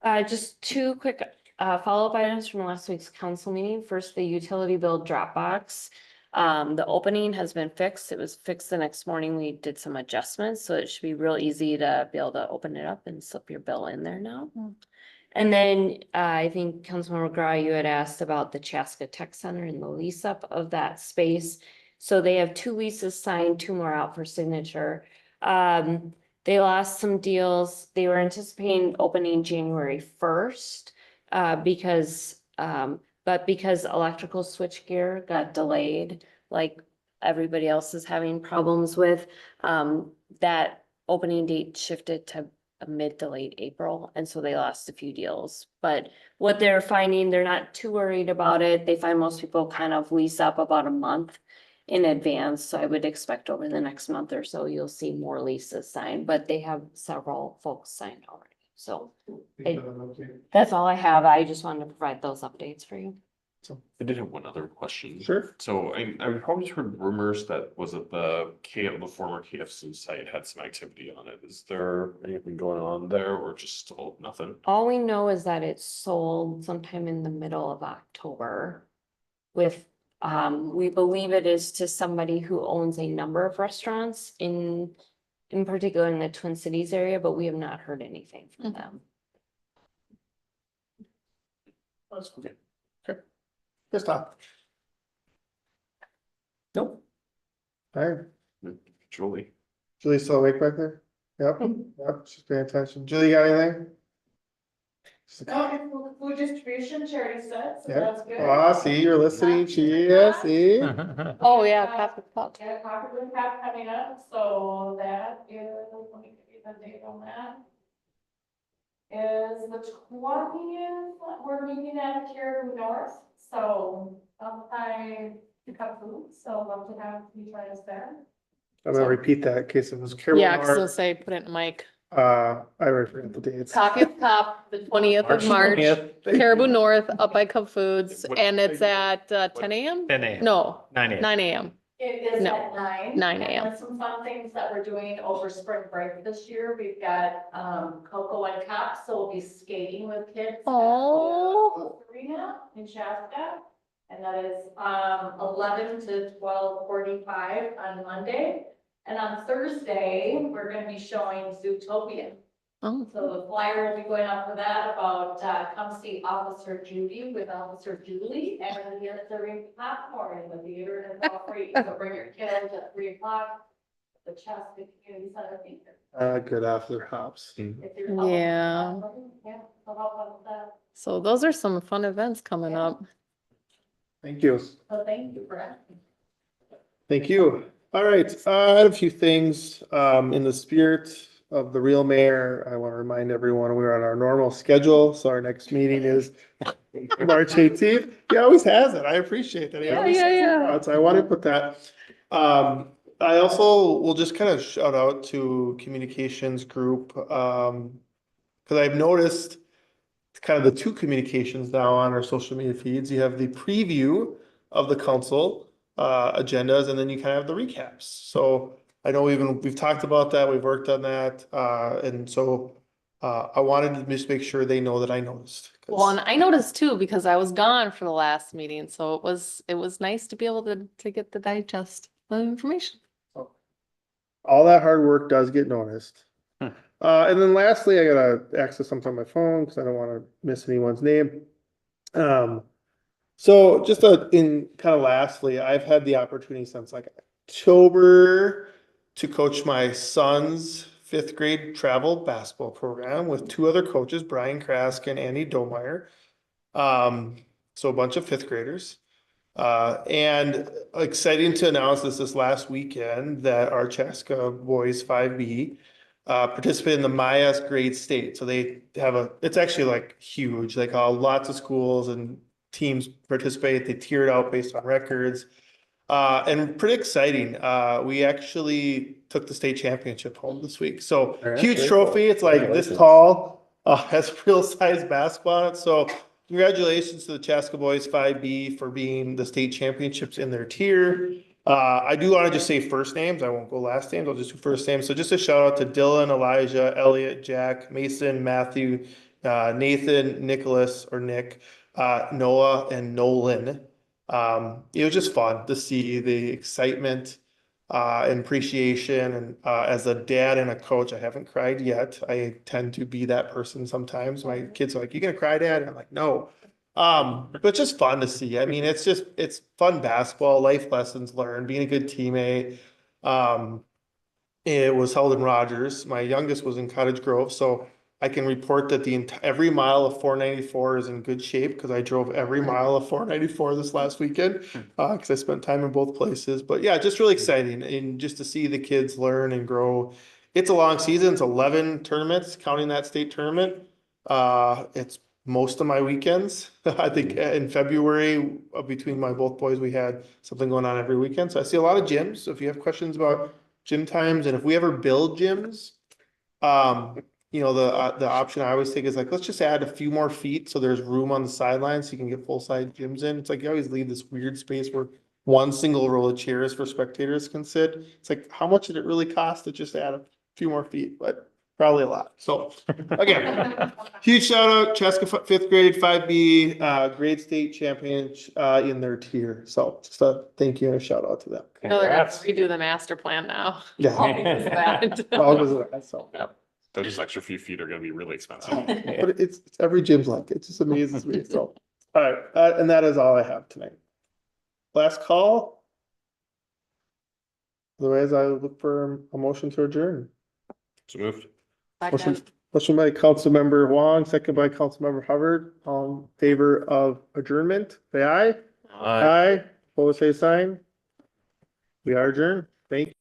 Just two quick follow-up items from last week's council meeting. First, the utility bill drop box. The opening has been fixed. It was fixed the next morning. We did some adjustments, so it should be real easy to be able to open it up and slip your bill in there now. And then I think Councilman McGraw, you had asked about the Chaska Tech Center and the lease up of that space. So they have 2 leases signed, 2 more out for signature. They lost some deals. They were anticipating opening January 1st because electrical switchgear got delayed, like everybody else is having problems with, that opening date shifted to a mid to late April, and so they lost a few deals. But what they're finding, they're not too worried about it. They find most people kind of lease up about a month in advance, so I would expect over the next month or so, you'll see more leases signed, but they have several folks signed already. So that's all I have. I just wanted to provide those updates for you. I did have one other question. Sure. So I've probably heard rumors that the former KFC site had some activity on it. Is there anything going on there or just still nothing? All we know is that it sold sometime in the middle of October with, we believe it is to somebody who owns a number of restaurants in particular in the Twin Cities area, but we have not heard anything from them. That's okay. Okay. Good stuff. Nope. All right. Julie. Julie's still awake back there? Yep, yep, she's paying attention. Julie, got anything? Food distribution, charity set, so Yeah. that's good. Ah, see, you're listening, yeah, see? Oh, yeah, Coffee Pot. Yeah, Coffee Room Cup coming up, so that is, let me give you the date on that. Is the 20th, we're meeting at Caribou North, so outside the Cup Food, so love to have you join us there. I'm gonna repeat that in case it was Carol. Yeah, cause I'll say, put it in mic. I already forgot the dates. Coffee at the Top, the 20th of March, 20th. Caribou North, up by Cub Foods, What- and it's at 10 AM? 10 a.m. No, 9 a.m. 9 AM. It is No, at 9. 9 a.m. And some fun things that we're doing over spring break this year. We've got Cocoa and Cups, so we'll be skating with kids. at the Oh. Arena in Chaska. And that is 11 to 12:45 on Monday. And on Thursday, we're gonna be showing Zootopia. Oh. So the flyer will be going out for that about come see Officer Judy with Officer Julie, and you're serving popcorn in the theater, and it's all free. So bring your kids at 3 o'clock. The Chaska Community Center theater. Good after hops. If you're Yeah. Yeah, so help out with that. So those are some fun events coming up. Thank you. So thank you for asking. Thank you. All right, I had a few things, in the spirit of the real mayor. I want to remind everyone we're on our normal schedule, so our next meeting is March 18th. He always has it. I appreciate that. He always Yeah, sets it yeah. out, So I want to put that. I also will just kind of shout out to communications group, because I've noticed kind of the two communications now on our social media feeds. You have the preview of the council agendas, and then you kind of have the recaps. So I know we've talked about that, we've worked on that, and so I wanted to just make sure they know that I noticed. 'Cause Well, and I noticed too, because I was gone for the last meeting, so it was nice to be able to get the digest the information. all that hard work does get noticed. And then lastly, I gotta access something on my phone because I don't want to miss anyone's name. So just in kind of lastly, I've had the opportunity since like October to coach my son's 5th grade travel basketball program with 2 other coaches, Brian Krask and Andy Domeyer. So a bunch of 5th graders. And exciting to announce this last weekend that our Chaska boys 5B participate in the Maya's grade state. So they have it's actually like huge, like lots of schools and teams participate. They tier it out based on records. And pretty exciting. We actually took the state championship home this week. So huge trophy. It's like this tall, has real size basketball on it. So congratulations to the Chaska boys 5B for being the state championships in their tier. I do want to just say first names. I won't go last names. I'll just do first names. So just a shout out to Dylan, Elijah, Elliot, Jack, Mason, Matthew, Nathan, Nicholas or Nick, Noah, and Nolan. It was just fun to see the excitement and appreciation. And as a dad and a coach, I haven't cried yet. I tend to be that person sometimes. My kids are like, "You gonna cry, Dad?" And I'm like, "No." But just fun to see. I mean, it's fun basketball, life lessons learned, being a good teammate. It was held in Rogers. My youngest was in Cottage Grove, so I can report that every mile of 494 is in good shape because I drove every mile of 494 this last weekend because I spent time in both places. But yeah, just really exciting and just to see the kids learn and grow it's a long season. It's 11 tournaments, counting that state tournament. It's most of my weekends. I think in February, between my both boys, we had something going on every weekend. So I see a lot of gyms. So if you have questions about gym times, and if we ever build gyms, you know, the option I always take is like, let's just add a few more feet so there's room on the sidelines so you can get full-size gyms in. It's like you always leave this weird space where one single row of chairs for spectators can sit. It's like, how much did it really cost to just add a few more feet? But probably a lot. So again, huge shout out, Chaska fifth grade 5B, grade state champions in their tier. So just a thank you and a shout out to them. No, they're gonna redo the master plan now. Yeah. All because of that. All because of that, so. Yep. Those extra few feet are gonna be really expensive. But it's every gym's like, it just amazes me. So, all right, and that is all I have tonight. Last call. Otherwise, I look for a motion to adjourn. So moved. Motion by Councilmember Wong, second by Councilmember Hubbard. All in favor of adjournment, say aye. Aye. Opposed, say sign. We are adjourned. Thank you.